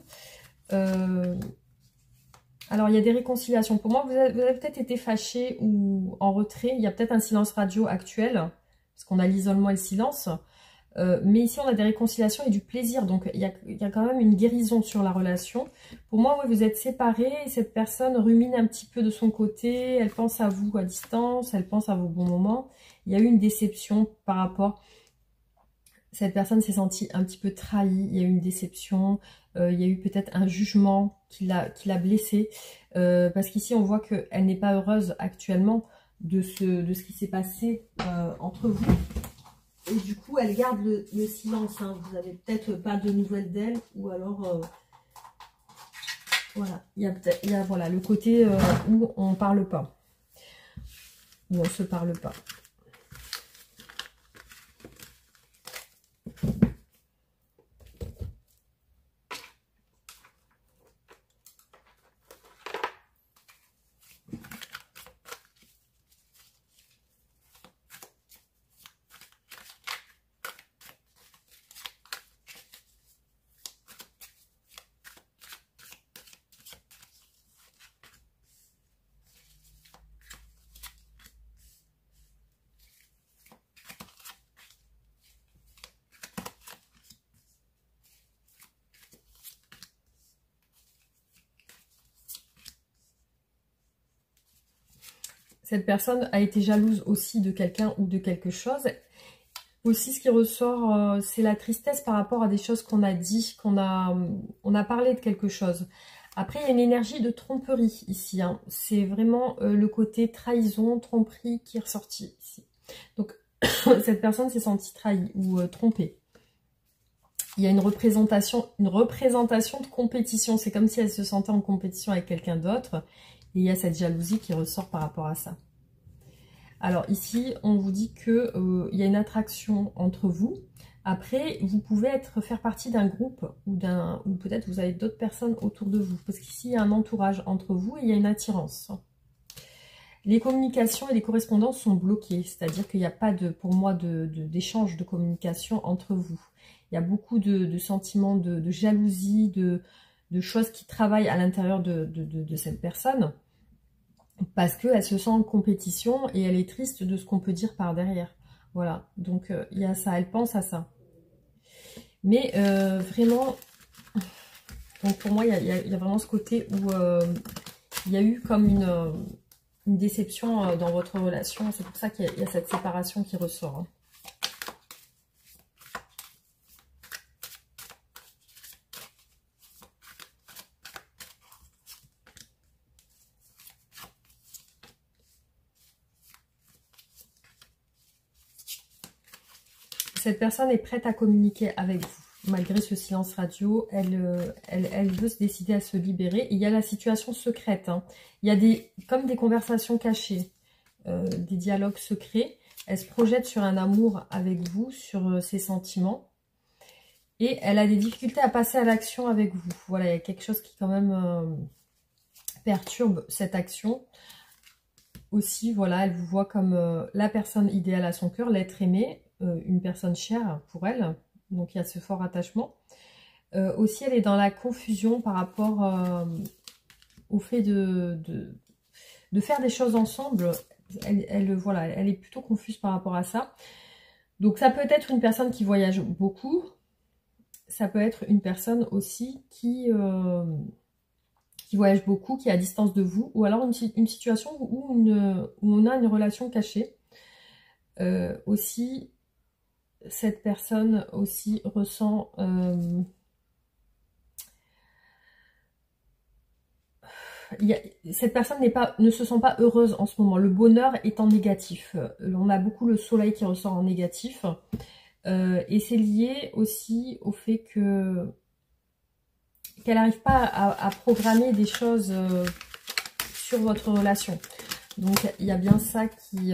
Alors, il y a des réconciliations. Pour moi, vous avez peut-être été fâché ou en retrait. Il y a peut-être un silence radio actuel, parce qu'on a l'isolement et le silence. Mais ici, on a des réconciliations et du plaisir. Donc, il y a quand même une guérison sur la relation. Pour moi, oui, vous êtes séparés et cette personne rumine un petit peu de son côté. Elle pense à vous à distance, elle pense à vos bons moments. Il y a eu une déception par rapport... Cette personne s'est sentie un petit peu trahie. Il y a eu une déception. Il y a eu peut-être un jugement qui l'a blessée. Parce qu'ici, on voit qu'elle n'est pas heureuse actuellement de ce qui s'est passé entre vous. Et du coup, elle garde le silence. Hein. Vous n'avez peut-être pas de nouvelles d'elle. Ou alors, voilà. Il y a voilà, le côté où on ne parle pas. Où on ne se parle pas. Cette personne a été jalouse aussi de quelqu'un ou de quelque chose. Aussi, ce qui ressort, c'est la tristesse par rapport à des choses qu'on a dit, on a parlé de quelque chose. Après, il y a une énergie de tromperie ici. Hein. C'est vraiment le côté trahison, tromperie qui est ressorti ici. Donc, cette personne s'est sentie trahie ou trompée. Il y a une représentation de compétition. C'est comme si elle se sentait en compétition avec quelqu'un d'autre. Et il y a cette jalousie qui ressort par rapport à ça. Alors ici, on vous dit qu'il y a une attraction entre vous. Après, vous pouvez faire partie d'un groupe ou peut-être vous avez d'autres personnes autour de vous. Parce qu'ici, il y a un entourage entre vous et il y a une attirance. Les communications et les correspondances sont bloquées. C'est-à-dire qu'il n'y a pas, pour moi, d'échange de communication entre vous. Il y a beaucoup de sentiments de jalousie, de choses qui travaillent à l'intérieur de cette personne. Parce qu'elle se sent en compétition et elle est triste de ce qu'on peut dire par derrière. Voilà, donc il y a ça, elle pense à ça. Mais vraiment, donc pour moi, il y a vraiment ce côté où il y a eu comme une déception dans votre relation. C'est pour ça qu'il y a cette séparation qui ressort. Hein. Cette personne est prête à communiquer avec vous. Malgré ce silence radio, elle veut se décider à se libérer. Et il y a la situation secrète. Hein. Il y a comme des conversations cachées, des dialogues secrets. Elle se projette sur un amour avec vous, sur ses sentiments. Et elle a des difficultés à passer à l'action avec vous. Voilà, il y a quelque chose qui quand même perturbe cette action. Aussi, voilà, elle vous voit comme la personne idéale à son cœur, l'être aimé. Une personne chère pour elle, donc il y a ce fort attachement. Aussi, elle est dans la confusion par rapport au fait de faire des choses ensemble. Voilà, elle est plutôt confuse par rapport à ça. Donc ça peut être une personne qui voyage beaucoup, ça peut être une personne aussi qui voyage beaucoup, qui est à distance de vous, ou alors une situation où on a une relation cachée. Aussi, cette personne aussi ressent cette personne ne se sent pas heureuse en ce moment. Le bonheur est en négatif. On a beaucoup le soleil qui ressort en négatif. Et c'est lié aussi au fait qu'elle n'arrive pas à programmer des choses sur votre relation. Donc il y a bien ça qui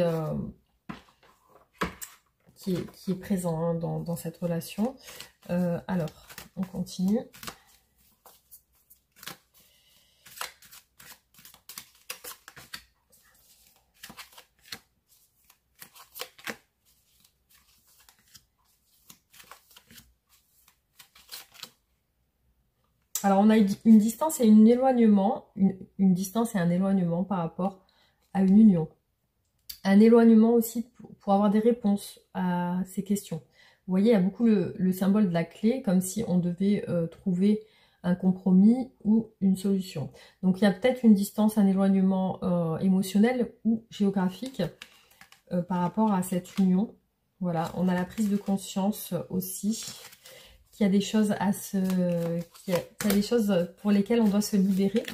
est présent hein, dans cette relation. Alors, on continue. Alors, on a une distance et un éloignement. Une distance et un éloignement par rapport à une union. Un éloignement aussi pour avoir des réponses à ces questions. Vous voyez, il y a beaucoup le symbole de la clé, comme si on devait trouver un compromis ou une solution. Donc, il y a peut-être une distance, un éloignement émotionnel ou géographique par rapport à cette union. Voilà, on a la prise de conscience aussi qu'il y a des choses qu'il y a des choses pour lesquelles on doit se libérer.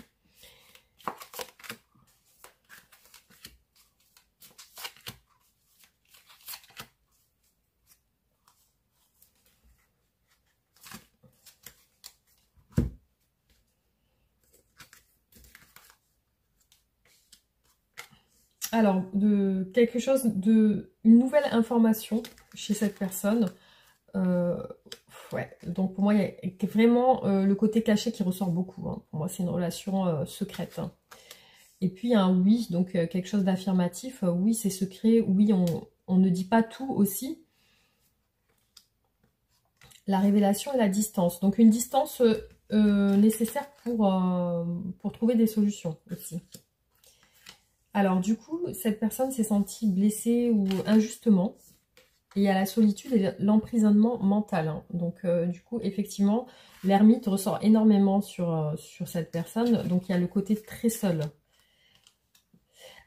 Alors, une nouvelle information chez cette personne. Ouais, donc pour moi, il y a vraiment le côté caché qui ressort beaucoup. Hein. Pour moi, c'est une relation secrète. Hein. Et puis, il y a un oui, donc quelque chose d'affirmatif. Oui, c'est secret. Oui, on ne dit pas tout aussi. La révélation et la distance. Donc, une distance nécessaire pour trouver des solutions aussi. Alors du coup, cette personne s'est sentie blessée ou injustement. Et il y a la solitude et l'emprisonnement mental. Hein. Donc du coup, effectivement, l'ermite ressort énormément sur cette personne. Donc il y a le côté très seul.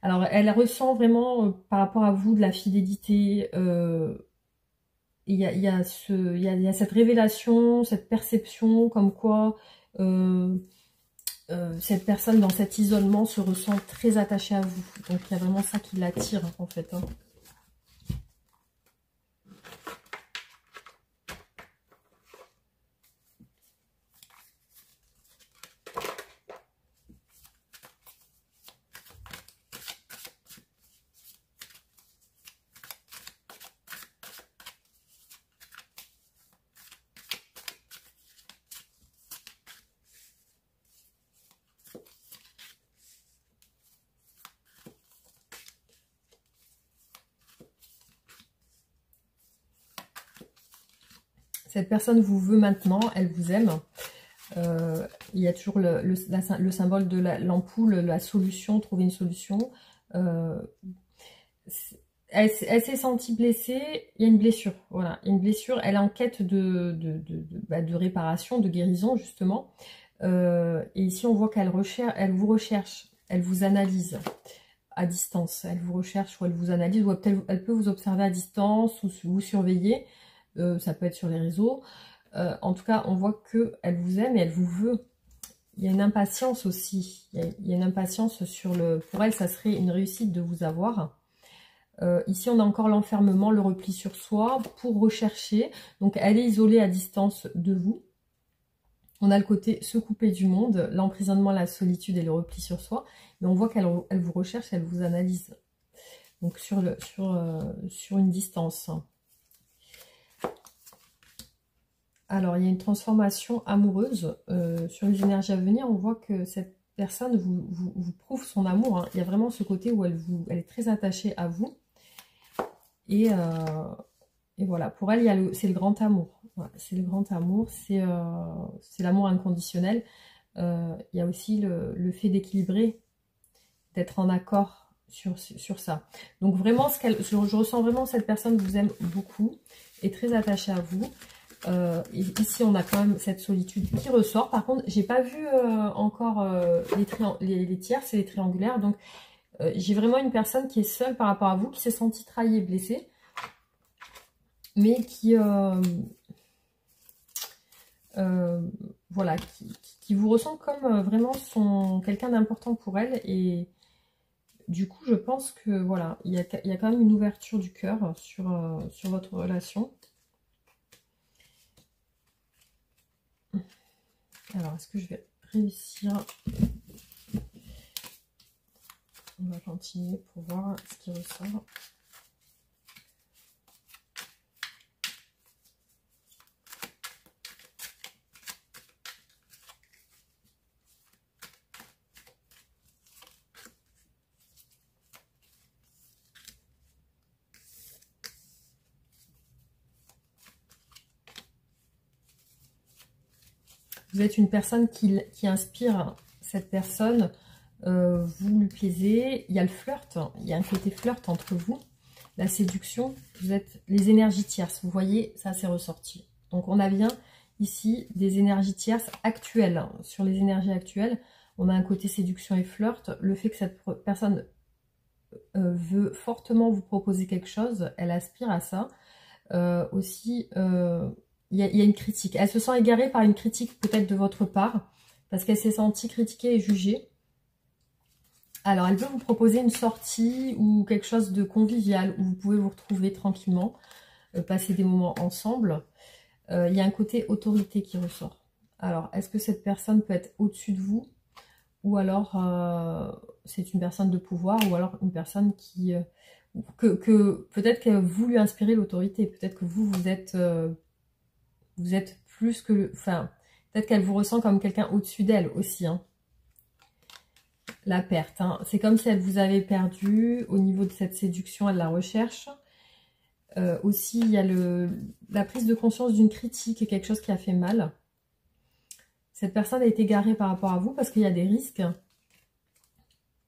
Alors elle ressent vraiment par rapport à vous de la fidélité. Il y a cette révélation, cette perception comme quoi... cette personne dans cet isolement se ressent très attachée à vous. Donc il y a vraiment ça qui l'attire en fait. Hein. Cette personne vous veut maintenant, elle vous aime. Il y a toujours le symbole de l'ampoule, la solution, trouver une solution. elle s'est sentie blessée, il y a une blessure, voilà, une blessure, elle est en quête de réparation, de guérison justement. Et ici on voit qu'elle elle vous recherche, elle vous analyse à distance, elle vous recherche ou elle vous analyse, ou elle peut vous observer à distance ou vous surveiller, ça peut être sur les réseaux. En tout cas, on voit qu'elle vous aime et elle vous veut. Il y a une impatience aussi, il y a une impatience sur le... Pour elle, ça serait une réussite de vous avoir. Ici, on a encore l'enfermement, le repli sur soi pour rechercher. Donc, elle est isolée à distance de vous. On a le côté se couper du monde, l'emprisonnement, la solitude et le repli sur soi. Mais on voit qu'elle vous recherche, elle vous analyse. Donc, sur une distance. Alors, il y a une transformation amoureuse sur les énergies à venir. On voit que cette personne vous prouve son amour. Hein. Il y a vraiment ce côté où elle est très attachée à vous. Et voilà, pour elle, c'est le grand amour. Voilà, c'est le grand amour, c'est l'amour inconditionnel. Il y a aussi le fait d'équilibrer, d'être en accord sur ça. Donc vraiment, je ressens vraiment cette personne vous aime beaucoup, est très attachée à vous. Et ici, on a quand même cette solitude qui ressort. Par contre, j'ai pas vu encore les tierces et les triangulaires. Donc, j'ai vraiment une personne qui est seule par rapport à vous, qui s'est sentie trahie et blessée, mais qui voilà, qui vous ressent comme vraiment quelqu'un d'important pour elle. Et du coup, je pense que voilà, il y a quand même une ouverture du cœur sur votre relation. Alors, est-ce que je vais réussir? On va continuer pour voir ce qui ressort. Vous êtes une personne qui inspire cette personne, vous lui plaisez, il y a le flirt, il y a un côté flirt entre vous, la séduction, vous êtes les énergies tierces, vous voyez, ça c'est ressorti. Donc on a bien ici des énergies tierces actuelles, hein. Sur les énergies actuelles, on a un côté séduction et flirt, le fait que cette personne veut fortement vous proposer quelque chose, elle aspire à ça, aussi... il y a une critique. Elle se sent égarée par une critique peut-être de votre part, parce qu'elle s'est sentie critiquée et jugée. Alors, elle veut vous proposer une sortie ou quelque chose de convivial, où vous pouvez vous retrouver tranquillement, passer des moments ensemble. Il y a un côté autorité qui ressort. Alors, est-ce que cette personne peut être au-dessus de vous, ou alors c'est une personne de pouvoir, ou alors une personne qui... peut-être que vous lui inspirez l'autorité, peut-être que vous êtes plus que... Enfin, peut-être qu'elle vous ressent comme quelqu'un au-dessus d'elle aussi. Hein. La perte. Hein. C'est comme si elle vous avait perdu au niveau de cette séduction et de la recherche. Aussi, il y a la prise de conscience d'une critique et quelque chose qui a fait mal. Cette personne a été égarée par rapport à vous parce qu'il y a des risques.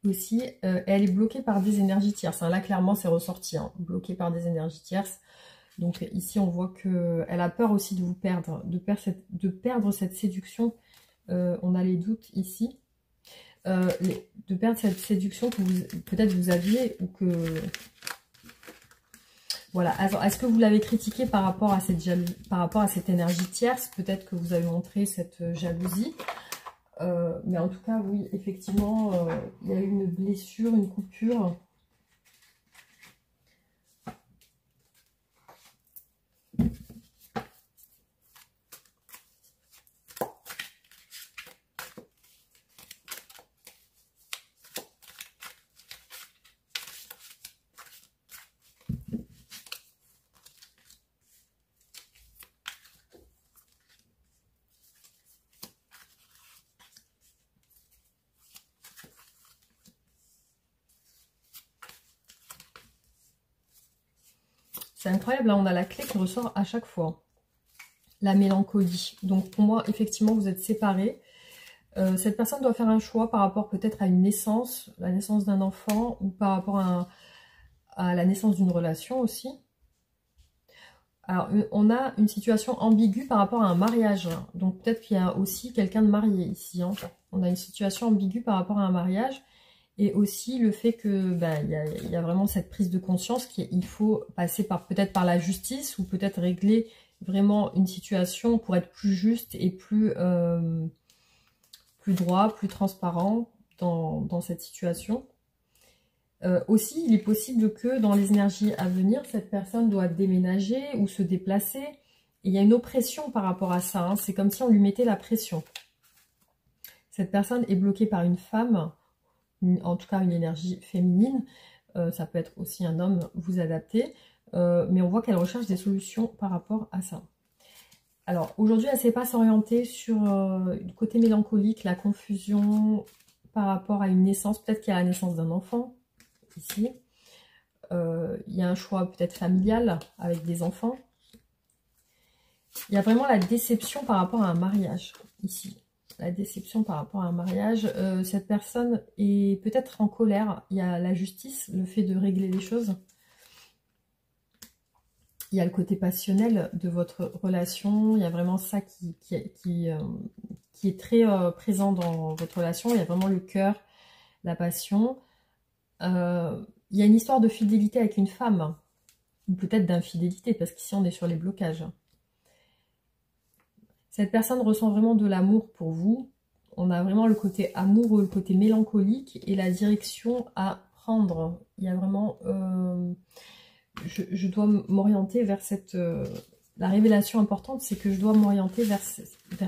Aussi, elle est bloquée par des énergies tierces. Hein. Là, clairement, c'est ressorti. Hein. Bloquée par des énergies tierces. Donc ici, on voit qu'elle a peur aussi de vous perdre, de perdre cette séduction. On a les doutes ici. De perdre cette séduction que peut-être vous aviez ou que... Voilà. Alors, est-ce que vous l'avez critiqué par rapport à cette énergie tierce? Peut-être que vous avez montré cette jalousie. Mais en tout cas, oui, effectivement, il y a eu une blessure, une coupure. C'est incroyable, là on a la clé qui ressort à chaque fois. La mélancolie. Donc pour moi, effectivement, vous êtes séparés. Cette personne doit faire un choix par rapport peut-être à une naissance, la naissance d'un enfant, ou par rapport à la naissance d'une relation aussi. Alors, on a une situation ambiguë par rapport à un mariage. Donc, peut-être qu'il y a aussi quelqu'un de marié ici. Hein. On a une situation ambiguë par rapport à un mariage. Et aussi le fait que il y a vraiment cette prise de conscience qu'il faut passer peut-être par la justice ou peut-être régler vraiment une situation pour être plus juste et plus droit, plus transparent dans cette situation. Aussi, il est possible que dans les énergies à venir, cette personne doit déménager ou se déplacer. Et il y a une oppression par rapport à ça. Hein. C'est comme si on lui mettait la pression. Cette personne est bloquée par une femme, en tout cas une énergie féminine. Ça peut être aussi un homme, vous adaptez. Mais on voit qu'elle recherche des solutions par rapport à ça. Alors, aujourd'hui, elle ne sait pas s'orienter sur le côté mélancolique, la confusion par rapport à une naissance. Peut-être qu'il y a la naissance d'un enfant, ici. Il y a un choix peut-être familial avec des enfants. Il y a vraiment la déception par rapport à un mariage, ici. La déception par rapport à un mariage. Cette personne est peut-être en colère. Il y a la justice, le fait de régler les choses. Il y a le côté passionnel de votre relation. Il y a vraiment ça qui est très présent dans votre relation. Il y a vraiment le cœur, la passion. Il y a une histoire de fidélité avec une femme. Ou peut-être d'infidélité, parce qu'ici on est sur les blocages. Cette personne ressent vraiment de l'amour pour vous. On a vraiment le côté amoureux, le côté mélancolique et la direction à prendre. Il y a vraiment... je dois m'orienter vers cette... la révélation importante, c'est que je dois m'orienter vers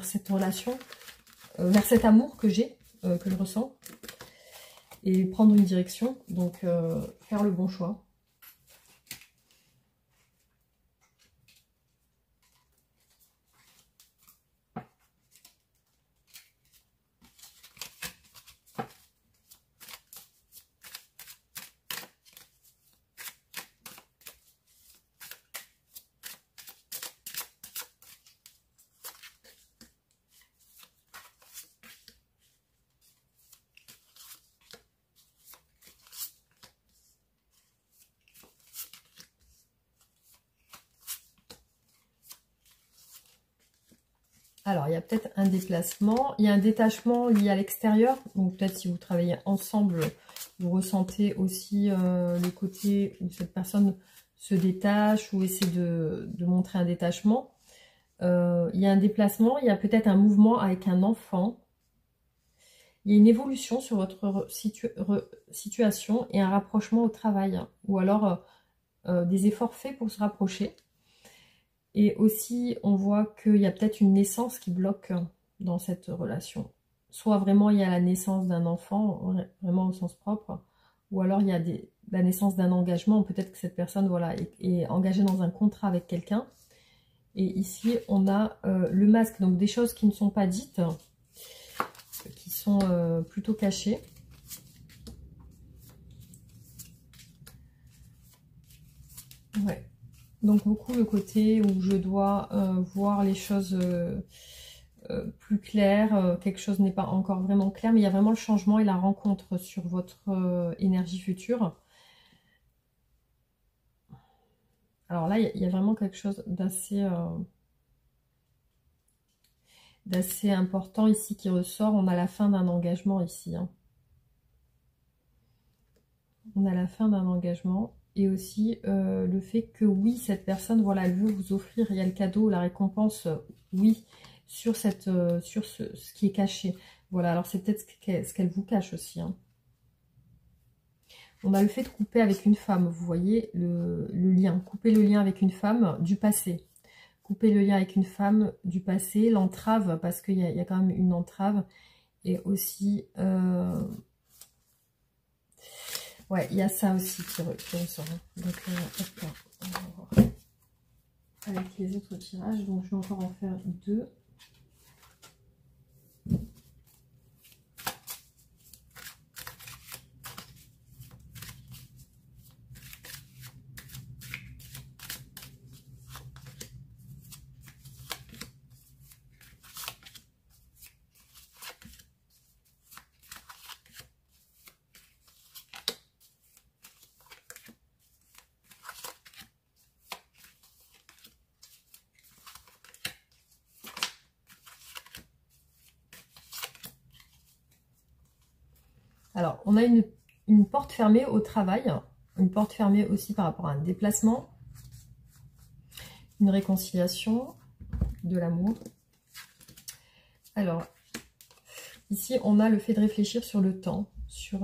cette relation, vers cet amour que j'ai, que je ressens, et prendre une direction, donc faire le bon choix. Alors, il y a peut-être un déplacement, il y a un détachement lié à l'extérieur. Donc, peut-être si vous travaillez ensemble, vous ressentez aussi le côté où cette personne se détache ou essaie de montrer un détachement. Il y a un déplacement, il y a peut-être un mouvement avec un enfant. Il y a une évolution sur votre situation et un rapprochement au travail. Ou alors des efforts faits pour se rapprocher. Et aussi, on voit qu'il y a peut-être une naissance qui bloque dans cette relation. Soit vraiment il y a la naissance d'un enfant, vraiment au sens propre, ou alors il y a la naissance d'un engagement. Peut-être que cette personne voilà, est engagée dans un contrat avec quelqu'un. Et ici, on a le masque, donc des choses qui ne sont pas dites, qui sont plutôt cachées. Ouais. Donc beaucoup le côté où je dois voir les choses plus claires, quelque chose n'est pas encore vraiment clair, mais il y a vraiment le changement et la rencontre sur votre énergie future. Alors là, il y a vraiment quelque chose d'assez important ici qui ressort. On a la fin d'un engagement ici. Hein. On a la fin d'un engagement. Et aussi le fait que oui, cette personne, voilà, elle veut vous offrir, il y a le cadeau, la récompense, oui, sur ce qui est caché. Voilà, alors c'est peut-être ce qu'elle vous cache aussi. Hein. On a le fait de couper avec une femme, vous voyez, le lien. Couper le lien avec une femme du passé. Couper le lien avec une femme du passé, l'entrave, parce qu'il y a quand même une entrave. Et aussi... ouais, il y a ça aussi qui ressort. Donc, hop, on va voir avec les autres tirages. Donc, je vais encore en faire 2. Alors, on a une porte fermée au travail, une porte fermée aussi par rapport à un déplacement, une réconciliation, de l'amour. Alors, ici, on a le fait de réfléchir sur le temps, sur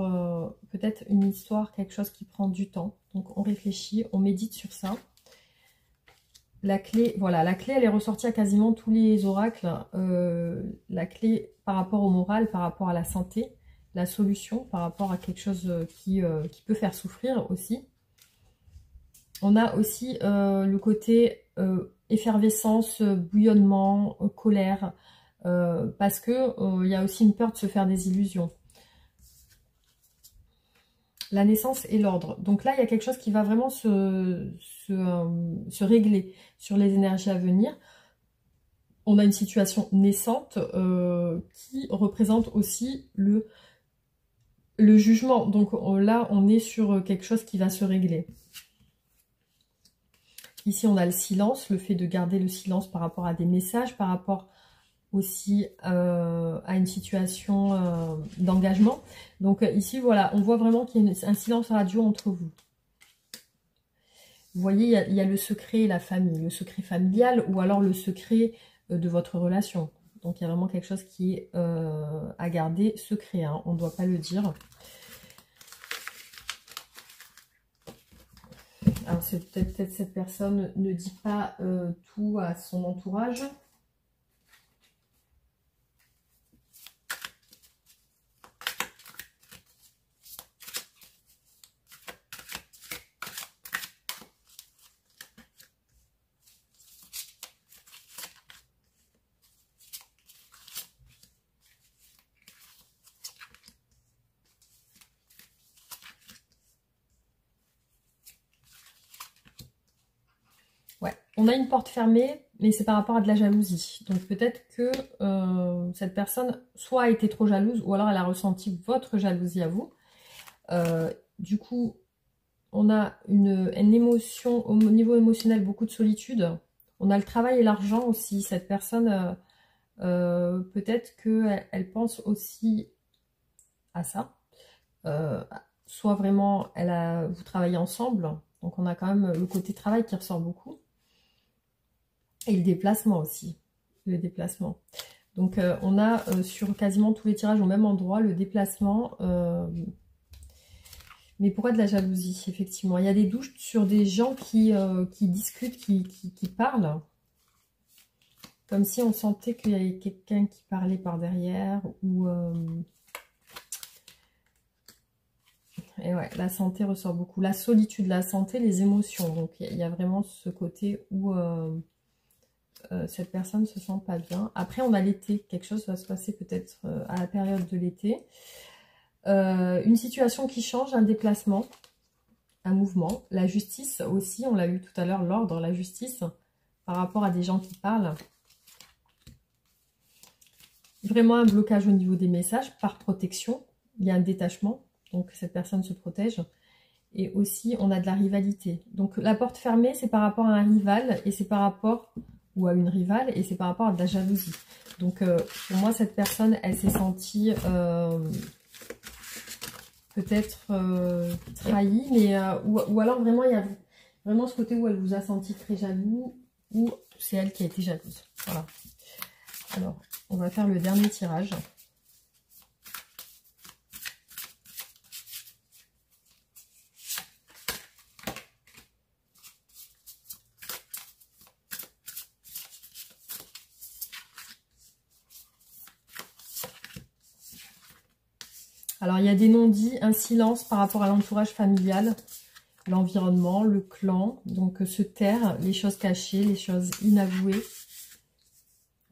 peut-être une histoire, quelque chose qui prend du temps. Donc, on réfléchit, on médite sur ça. La clé, voilà, la clé, elle est ressortie à quasiment tous les oracles. La clé par rapport au moral, par rapport à la santé, la solution par rapport à quelque chose qui peut faire souffrir aussi. On a aussi le côté effervescence, bouillonnement, colère, parce que il y a aussi une peur de se faire des illusions. La naissance et l'ordre. Donc là, il y a quelque chose qui va vraiment se régler sur les énergies à venir. On a une situation naissante qui représente aussi le jugement. Donc là, on est sur quelque chose qui va se régler. Ici, on a le silence, le fait de garder le silence par rapport à des messages, par rapport aussi à une situation d'engagement. Donc ici, voilà, on voit vraiment qu'il y a un silence radio entre vous. Vous voyez, il y a le secret et la famille, le secret familial ou alors le secret de votre relation. Donc il y a vraiment quelque chose qui est à garder secret, hein, on ne doit pas le dire. Alors c'est peut-être cette personne ne dit pas tout à son entourage. Ouais, on a une porte fermée, mais c'est par rapport à de la jalousie. Donc peut-être que cette personne soit a été trop jalouse, ou alors elle a ressenti votre jalousie à vous. Du coup, on a une émotion, au niveau émotionnel, beaucoup de solitude. On a le travail et l'argent aussi. Cette personne, peut-être qu'elle pense aussi à ça. Soit vraiment, vous travaillez ensemble. Donc on a quand même le côté travail qui ressort beaucoup. Et le déplacement aussi. Le déplacement. Donc on a sur quasiment tous les tirages au même endroit le déplacement. Mais pourquoi de la jalousie? Effectivement, il y a des doutes sur des gens qui discutent, qui parlent. Comme si on sentait qu'il y avait quelqu'un qui parlait par derrière. Ou et ouais, la santé ressort beaucoup. La solitude, la santé, les émotions. Donc il y a vraiment ce côté où cette personne ne se sent pas bien. Après, on a l'été. Quelque chose va se passer peut-être à la période de l'été. Une situation qui change, un déplacement, un mouvement. La justice aussi, on l'a vu tout à l'heure, l'ordre, la justice, par rapport à des gens qui parlent. Vraiment un blocage au niveau des messages, par protection. Il y a un détachement, donc cette personne se protège. Et aussi, on a de la rivalité. Donc la porte fermée, c'est par rapport à un rival, et c'est par rapport, ou à une rivale, et c'est par rapport à de la jalousie. Donc pour moi, cette personne, elle s'est sentie peut-être trahie, mais ou alors vraiment, il y a vraiment ce côté où elle vous a senti très jaloux, ou c'est elle qui a été jalouse. Voilà. Alors, on va faire le dernier tirage. Alors, il y a des non-dits, un silence par rapport à l'entourage familial, l'environnement, le clan. Donc, se taire, les choses cachées, les choses inavouées.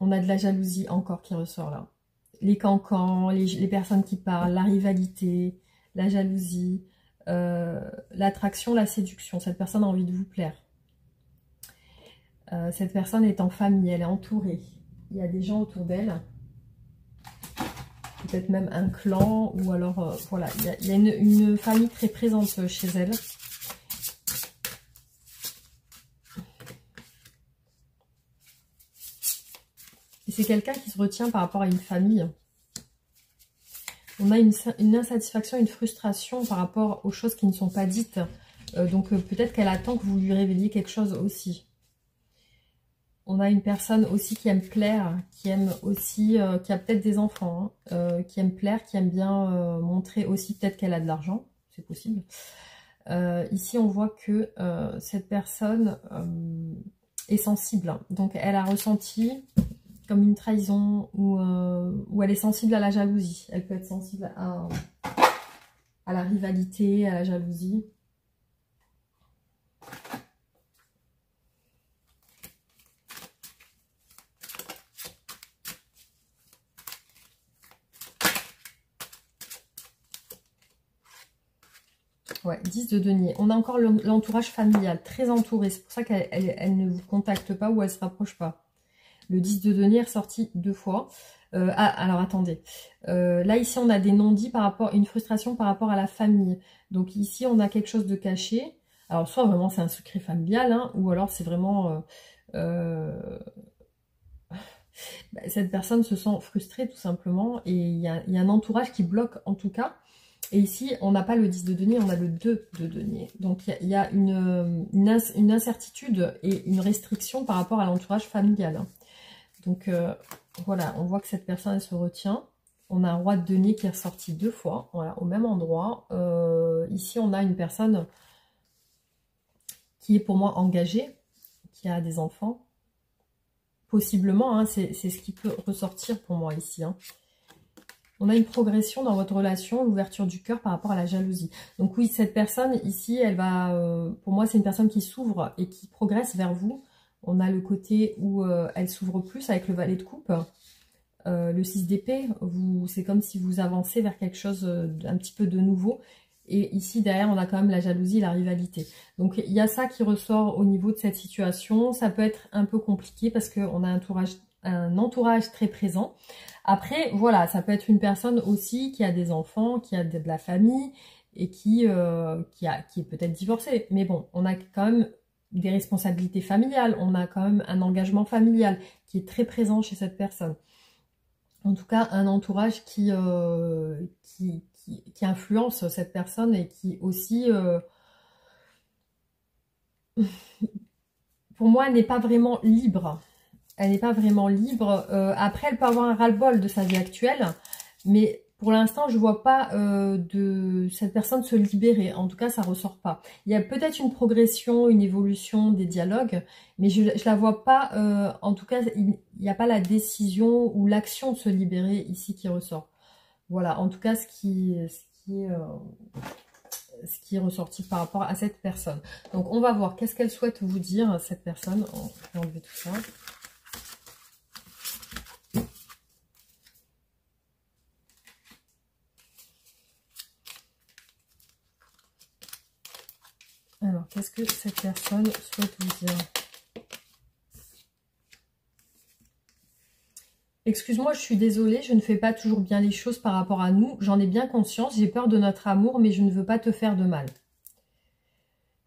On a de la jalousie encore qui ressort là. Les cancans, les personnes qui parlent, la rivalité, la jalousie, l'attraction, la séduction. Cette personne a envie de vous plaire. Cette personne est en famille, elle est entourée. Il y a des gens autour d'elle. Peut-être même un clan, ou alors, voilà, il y a une famille très présente chez elle. Et c'est quelqu'un qui se retient par rapport à une famille. On a une insatisfaction, une frustration par rapport aux choses qui ne sont pas dites. Donc peut-être qu'elle attend que vous lui révéliez quelque chose aussi. On a une personne aussi qui aime plaire, qui aime aussi, qui a peut-être des enfants, hein, qui aime plaire, qui aime bien montrer aussi peut-être qu'elle a de l'argent, c'est possible. Ici on voit que cette personne est sensible, donc elle a ressenti comme une trahison ou elle est sensible à la jalousie. Elle peut être sensible à la rivalité, à la jalousie. Ouais, 10 de denier. On a encore l'entourage familial, très entouré. C'est pour ça qu'elle ne vous contacte pas ou elle ne se rapproche pas. Le 10 de denier est ressorti 2 fois. Alors attendez. Là, ici, on a des non-dits par rapport, une frustration par rapport à la famille. Donc ici, on a quelque chose de caché. Alors, soit vraiment c'est un secret familial, hein, ou alors c'est vraiment... cette personne se sent frustrée tout simplement. Et il y a un entourage qui bloque en tout cas. Et ici, on n'a pas le 10 de denier, on a le 2 de denier. Donc, il y a une incertitude et une restriction par rapport à l'entourage familial. Donc, voilà, on voit que cette personne, elle se retient. On a un roi de denier qui est ressorti 2 fois, voilà, au même endroit. Ici, on a une personne qui est pour moi engagée, qui a des enfants. Possiblement, hein, c'est ce qui peut ressortir pour moi ici, hein. On a une progression dans votre relation, l'ouverture du cœur par rapport à la jalousie. Donc oui, cette personne ici, elle va, pour moi, c'est une personne qui s'ouvre et qui progresse vers vous. On a le côté où elle s'ouvre plus avec le valet de coupe. Le 6 d'épée, c'est comme si vous avancez vers quelque chose d'un petit peu de nouveau. Et ici, derrière, on a quand même la jalousie et la rivalité. Donc, il y a ça qui ressort au niveau de cette situation. Ça peut être un peu compliqué parce qu'on a un entourage très présent. Après, voilà, ça peut être une personne aussi qui a des enfants, qui a de la famille et qui est peut-être divorcée. Mais bon, on a quand même des responsabilités familiales, on a quand même un engagement familial qui est très présent chez cette personne. En tout cas, un entourage qui influence cette personne et qui aussi... pour moi, elle n'est pas vraiment libre. Elle n'est pas vraiment libre. Après, elle peut avoir un ras-le-bol de sa vie actuelle. Mais pour l'instant, je ne vois pas de cette personne se libérer. En tout cas, ça ne ressort pas. Il y a peut-être une progression, une évolution des dialogues. Mais je ne la vois pas. En tout cas, il n'y a pas la décision ou l'action de se libérer ici qui ressort. Voilà, en tout cas, ce qui est ressorti par rapport à cette personne. Donc, on va voir qu'est-ce qu'elle souhaite vous dire, cette personne. On va enlever tout ça. Alors, qu'est-ce que cette personne souhaite vous dire? Excuse-moi, je suis désolée, je ne fais pas toujours bien les choses par rapport à nous. J'en ai bien conscience, j'ai peur de notre amour, mais je ne veux pas te faire de mal.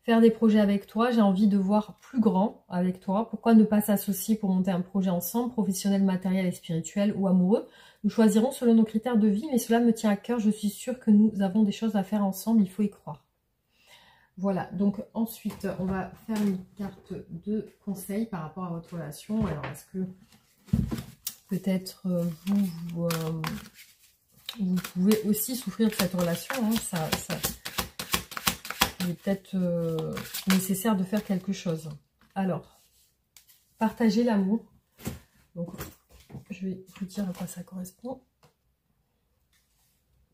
Faire des projets avec toi, j'ai envie de voir plus grand avec toi. Pourquoi ne pas s'associer pour monter un projet ensemble, professionnel, matériel et spirituel ou amoureux? Nous choisirons selon nos critères de vie, mais cela me tient à cœur. Je suis sûre que nous avons des choses à faire ensemble, il faut y croire. Voilà, donc ensuite, on va faire une carte de conseil par rapport à votre relation. Alors, est-ce que peut-être vous pouvez aussi souffrir de cette relation, hein, il est peut-être nécessaire de faire quelque chose. Alors, partager l'amour. Donc, je vais vous dire à quoi ça correspond.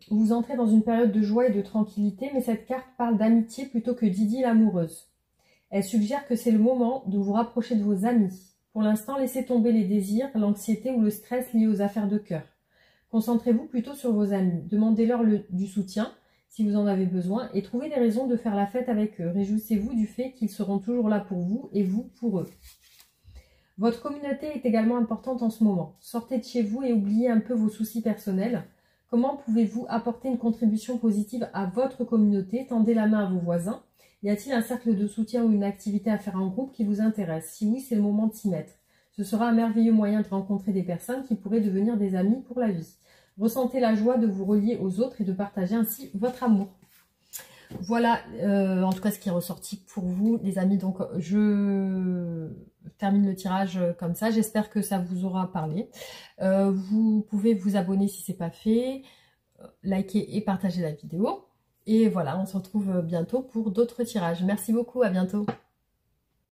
Vous entrez dans une période de joie et de tranquillité, mais cette carte parle d'amitié plutôt que d'idylle amoureuse. Elle suggère que c'est le moment de vous rapprocher de vos amis. Pour l'instant, laissez tomber les désirs, l'anxiété ou le stress liés aux affaires de cœur. Concentrez-vous plutôt sur vos amis. Demandez-leur du soutien, si vous en avez besoin, et trouvez des raisons de faire la fête avec eux. Réjouissez-vous du fait qu'ils seront toujours là pour vous et vous pour eux. Votre communauté est également importante en ce moment. Sortez de chez vous et oubliez un peu vos soucis personnels. Comment pouvez-vous apporter une contribution positive à votre communauté? Tendez la main à vos voisins. Y a-t-il un cercle de soutien ou une activité à faire en groupe qui vous intéresse? Si oui, c'est le moment de s'y mettre. Ce sera un merveilleux moyen de rencontrer des personnes qui pourraient devenir des amis pour la vie. ressentez la joie de vous relier aux autres et de partager ainsi votre amour. Voilà, en tout cas, ce qui est ressorti pour vous, les amis. Donc, je termine le tirage comme ça. J'espère que ça vous aura parlé. Vous pouvez vous abonner si ce n'est pas fait, liker et partager la vidéo. Et voilà, on se retrouve bientôt pour d'autres tirages. Merci beaucoup, à bientôt.